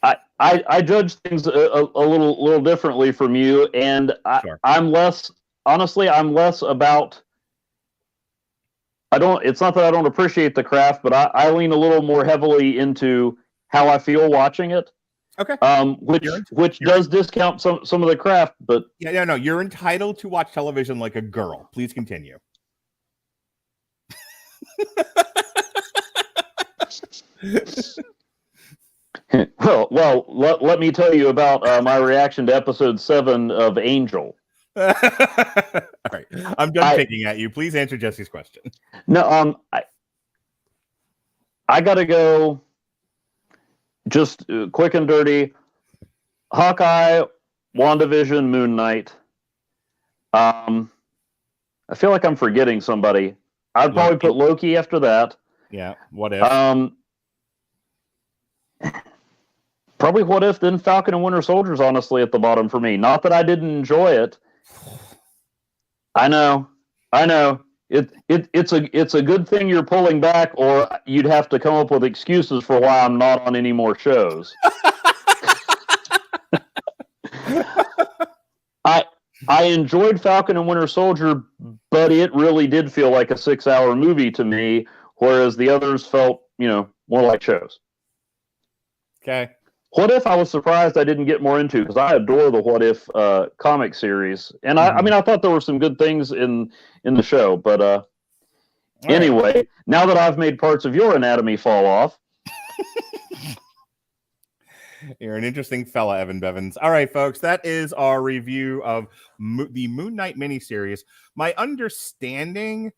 I judge things a little differently from you, and Sure. I'm less about. It's not that I don't appreciate the craft, but I lean a little more heavily into how I feel watching it. Okay. Which does discount some of the craft, but no, you're entitled to watch television like a girl. Please continue. well, let me tell you about my reaction to episode 7 of Angel. All right, I'm done picking at you. Please answer Jesse's question. No, I gotta go. Just quick and dirty. Hawkeye, WandaVision, Moon Knight. I feel like I'm forgetting somebody. I'd probably put Loki after that. Yeah. What if? Probably What If, then Falcon and Winter Soldier's honestly at the bottom for me. Not that I didn't enjoy it. I know. It's a good thing you're pulling back, or you'd have to come up with excuses for why I'm not on any more shows. I enjoyed Falcon and Winter Soldier, but it really did feel like a 6-hour movie to me, whereas the others felt, more like shows. Okay. What If I was surprised I didn't get more into, because I adore the What If comic series, and I thought there were some good things in the show, but anyway, now that I've made parts of your anatomy fall off. You're an interesting fella, Evan Bevins. All right, folks, that is our review of the Moon Knight miniseries. My understanding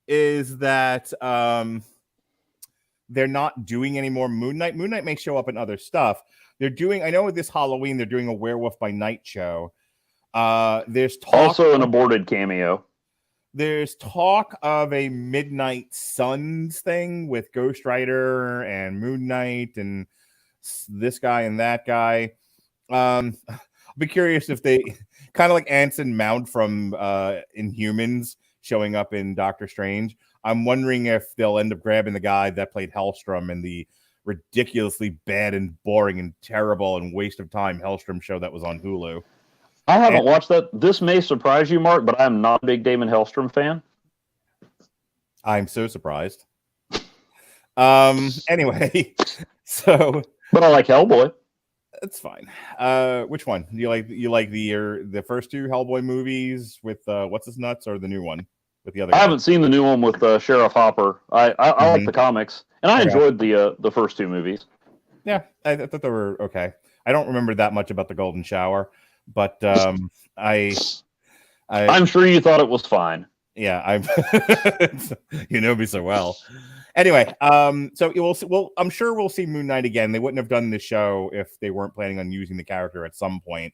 is that they're not doing any more Moon Knight. Moon Knight may show up in other stuff. I know this Halloween they're doing a Werewolf by Night show. There's also an aborted cameo. There's talk of a Midnight Suns thing with Ghost Rider and Moon Knight and this guy and that guy. I'll be curious if they kind of like Anson Mount from Inhumans showing up in Doctor Strange. I'm wondering if they'll end up grabbing the guy that played Hellstrom in the ridiculously bad and boring and terrible and waste of time Hellstrom show that was on Hulu. I haven't watched that. This may surprise you, Mark, but I'm not a big Damon Hellstrom fan. I'm so surprised. Anyway, so but I like Hellboy. That's fine. Which one? You like the first two Hellboy movies with what's his nuts, or the new one with the other guy? I haven't seen the new one with Sheriff Hopper. I like the comics, and I enjoyed the first two movies. Yeah, I thought they were okay. I don't remember that much about the Golden Shower, but I'm sure you thought it was fine. Yeah, you know me so well. Anyway, so I'm sure we'll see Moon Knight again. They wouldn't have done the show if they weren't planning on using the character at some point.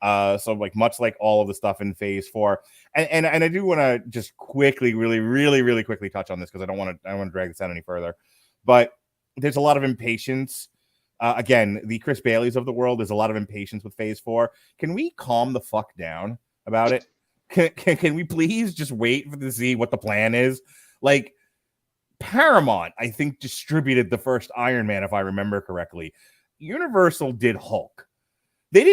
So like much like all of the stuff in Phase 4, and I do want to just quickly, really quickly touch on this because I don't want to drag this out any further. But there's a lot of impatience. Again, the Chris Baileys of the world, there's a lot of impatience with Phase 4. Can we calm the fuck down about it? Can we please just wait to see what the plan is? Like, Paramount, I think, distributed the first Iron Man, if I remember correctly. Universal did Hulk. They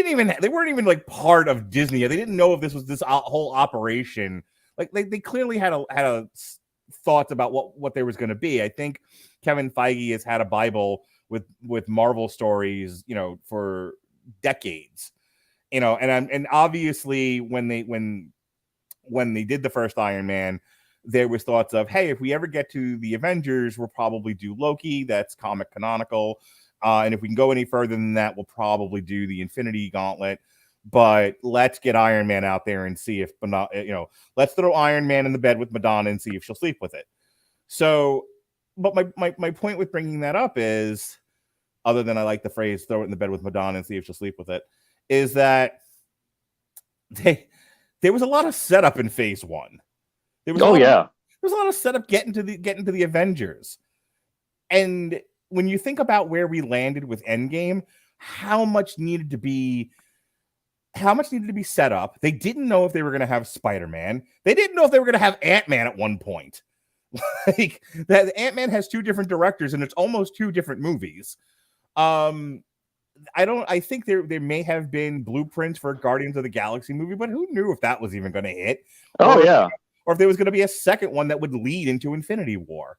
weren't even like part of Disney. They didn't know if this was this whole operation. Like they clearly had a thoughts about what there was going to be. I think Kevin Feige has had a Bible with Marvel stories, for decades. And obviously when they did the first Iron Man, there was thoughts of, hey, if we ever get to the Avengers, we'll probably do Loki. That's comic canonical. And if we can go any further than that, we'll probably do the Infinity Gauntlet. But let's get Iron Man out there and see if, let's throw Iron Man in the bed with Madonna and see if she'll sleep with it. So, but my point with bringing that up is, other than I like the phrase, throw it in the bed with Madonna and see if she'll sleep with it, is that there was a lot of setup in Phase 1. There was a lot of setup getting to the Avengers. And when you think about where we landed with Endgame, how much needed to be set up. They didn't know if they were going to have Spider-Man. They didn't know if they were going to have Ant-Man at one point. Like that, Ant-Man has two different directors and it's almost two different movies. I think there may have been blueprints for a Guardians of the Galaxy movie, but who knew if that was even going to hit? Or if there was going to be a second one that would lead into Infinity War.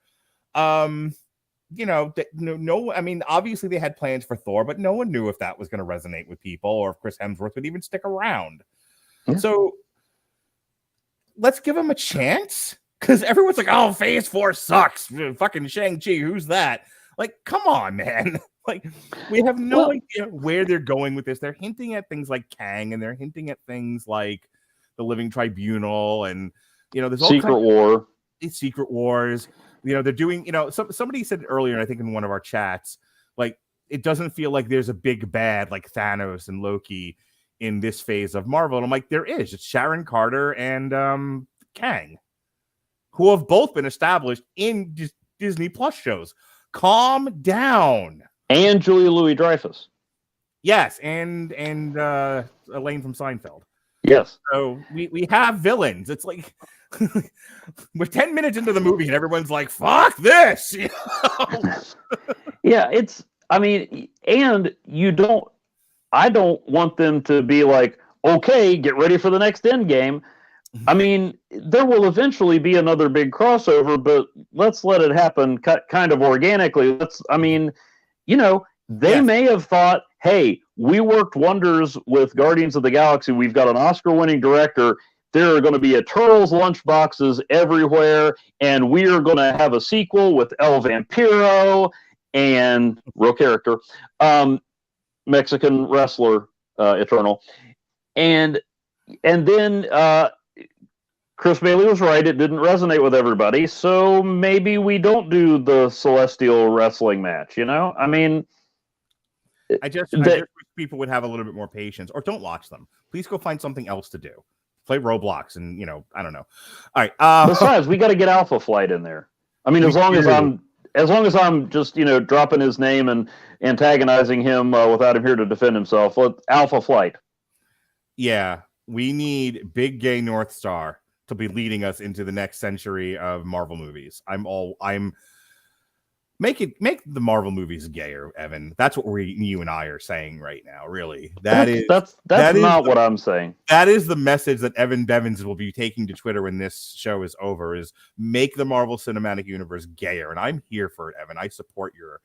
I mean, obviously they had plans for Thor, but no one knew if that was going to resonate with people or if Chris Hemsworth would even stick around. Yeah. So let's give him a chance, because everyone's like, oh, Phase 4 sucks. Fucking Shang-Chi, who's that? Like, come on, man. Like, we have no idea where they're going with this. They're hinting at things like Kang, and they're hinting at things like the Living Tribunal, and there's all Secret Wars. They're doing, somebody said earlier, I think in one of our chats, like, it doesn't feel like there's a big bad like Thanos and Loki in this phase of Marvel. And I'm like, there is. It's Sharon Carter and Kang, who have both been established in Disney Plus shows. Calm down. And Julia Louis-Dreyfus. Yes, and Elaine from Seinfeld. Yes. So we have villains. It's like we're 10 minutes into the movie and everyone's like, fuck this. Yeah, and I don't want them to be like, okay, get ready for the next Endgame. I mean, there will eventually be another big crossover, but let's let it happen kind of organically. They may have thought, hey, we worked wonders with Guardians of the Galaxy. We've got an Oscar-winning director. There are going to be Eternals lunchboxes everywhere, and we are going to have a sequel with El Vampiro and real character, Mexican wrestler, Eternal. And then Chris Bailey was right. It didn't resonate with everybody. So maybe we don't do the Celestial wrestling match, I mean... I just wish people would have a little bit more patience, or don't watch them. Please go find something else to do. Play Roblox, and I don't know. All right. Besides, we got to get Alpha Flight in there. I mean, as long as I'm just dropping his name and antagonizing him without him here to defend himself, Alpha Flight. Yeah, we need big gay North Star to be leading us into the next century of Marvel movies. Make the Marvel movies gayer, Evan. That's what you and I are saying right now. Really, that's not what I'm saying. That is the message that Evan Bevins will be taking to Twitter when this show is over. Is make the Marvel Cinematic Universe gayer, and I'm here for it, Evan. I support your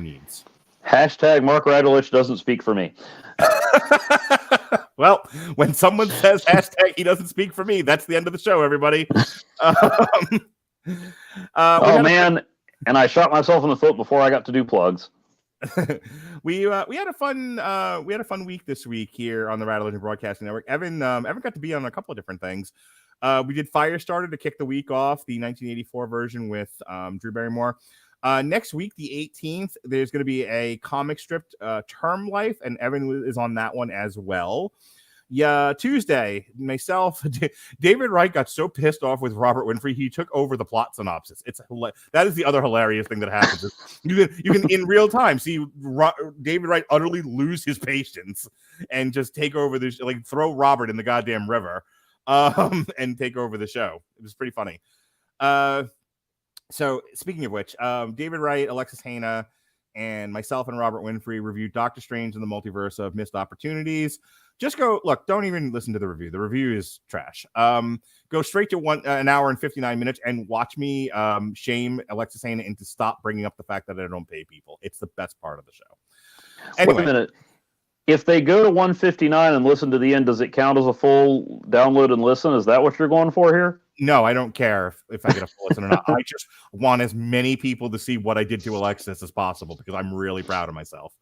needs. Hashtag Mark Radulich doesn't speak for me. Well, when someone says hashtag he doesn't speak for me, that's the end of the show, everybody. Man. And I shot myself in the foot before I got to do plugs. We had a fun week this week here on the Radulich Broadcasting Network. Evan got to be on a couple of different things. We did Firestarter to kick the week off, the 1984 version with Drew Barrymore. Next week, the 18th, there's going to be a comic strip, Term Life, and Evan is on that one as well. Yeah, Tuesday, myself, David Wright got so pissed off with Robert Winfrey, he took over the plot synopsis. That is the other hilarious thing that happens. You can in real time see David Wright utterly lose his patience and just take over the throw Robert in the goddamn river, and take over the show. It was pretty funny. So speaking of which, David Wright, Alexis Hana, and myself and Robert Winfrey reviewed Doctor Strange and the Multiverse of Missed Opportunities. Just go look. Don't even listen to the review. The review is trash. Go straight to an hour and 59 minutes and watch me shame Alexis Hana into stop bringing up the fact that I don't pay people. It's the best part of the show. Anyway. Wait a minute. If they go to 159 and listen to the end, does it count as a full download and listen? Is that what you're going for here? No, I don't care if I get a full listen or not. I just want as many people to see what I did to Alexis as possible because I'm really proud of myself.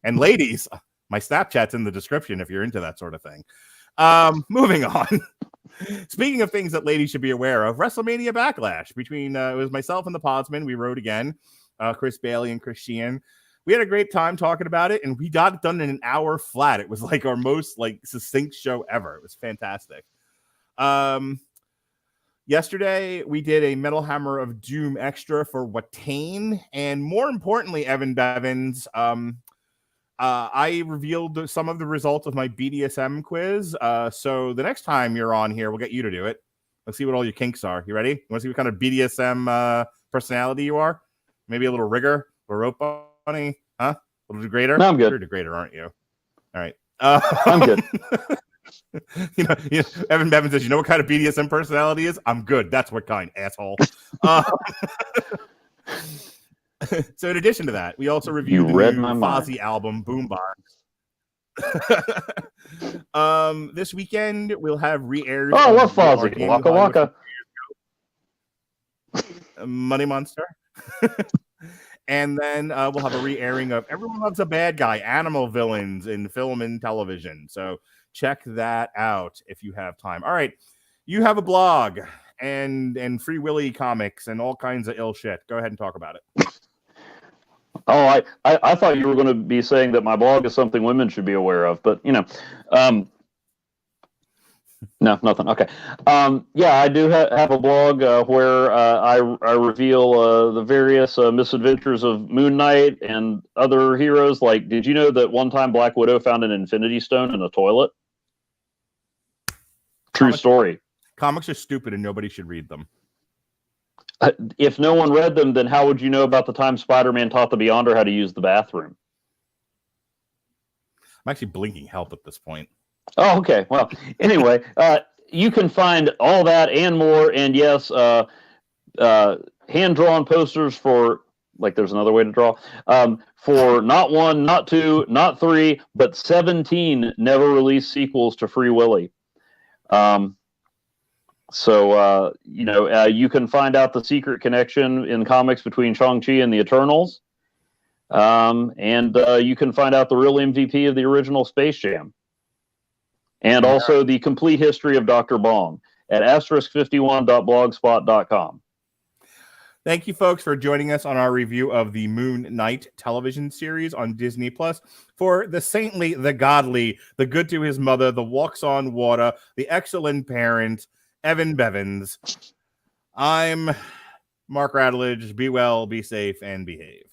And ladies, my Snapchat's in the description if you're into that sort of thing. Moving on. Speaking of things that ladies should be aware of, WrestleMania Backlash between it was myself and the Podsman. We wrote again, Chris Bailey and Chris Sheehan. We had a great time talking about it, and we got it done in an hour flat. It was like our most succinct show ever. It was fantastic. Yesterday, we did a Metal Hammer of Doom extra for Watain, and more importantly, Evan Bevins, I revealed some of the results of my BDSM quiz. So the next time you're on here, we'll get you to do it. Let's see what all your kinks are. You ready? You want to see what kind of BDSM personality you are? Maybe a little rigger, a rope bunny, huh? A little degrader? No, I'm good. You're a degrader, aren't you? All right. I'm good. you know, Evan Bevins says, you know what kind of BDSM personality is? I'm good. That's what kind, asshole. So in addition to that, we also reviewed the read new my mind. Fozzy album, Boombox. This weekend we'll have re-airs. Oh, I of love our Fozzy. Game Waka Hollywood waka. Money Monster. And then we'll have a re-airing of Everyone Loves a Bad Guy, animal villains in film and television. So check that out if you have time. All right. You have a blog and Free Willy comics and all kinds of ill shit. Go ahead and talk about it. Oh, I thought you were going to be saying that my blog is something women should be aware of, but no, nothing. Okay. Yeah, I do have a blog where I reveal the various misadventures of Moon Knight and other heroes. Like, did you know that one time Black Widow found an Infinity Stone in a toilet? True story. Comics are stupid and nobody should read them. If no one read them, then how would you know about the time Spider-Man taught the Beyonder how to use the bathroom? I'm actually blinking help at this point. Oh, okay. Well, anyway, you can find all that and more. And yes, hand-drawn posters for, like, there's another way to draw, for not 1, not 2, not 3, but 17 never-released sequels to Free Willy. So, you can find out the secret connection in comics between Shang-Chi and the Eternals. And you can find out the real MVP of the original Space Jam. And also the complete history of Dr. Bong at *51.blogspot.com. Thank you, folks, for joining us on our review of the Moon Knight television series on Disney Plus. For the saintly, the godly, the good to his mother, the walks on water, the excellent parent, Evan Bevins, I'm Mark Radulich. Be well, be safe, and behave.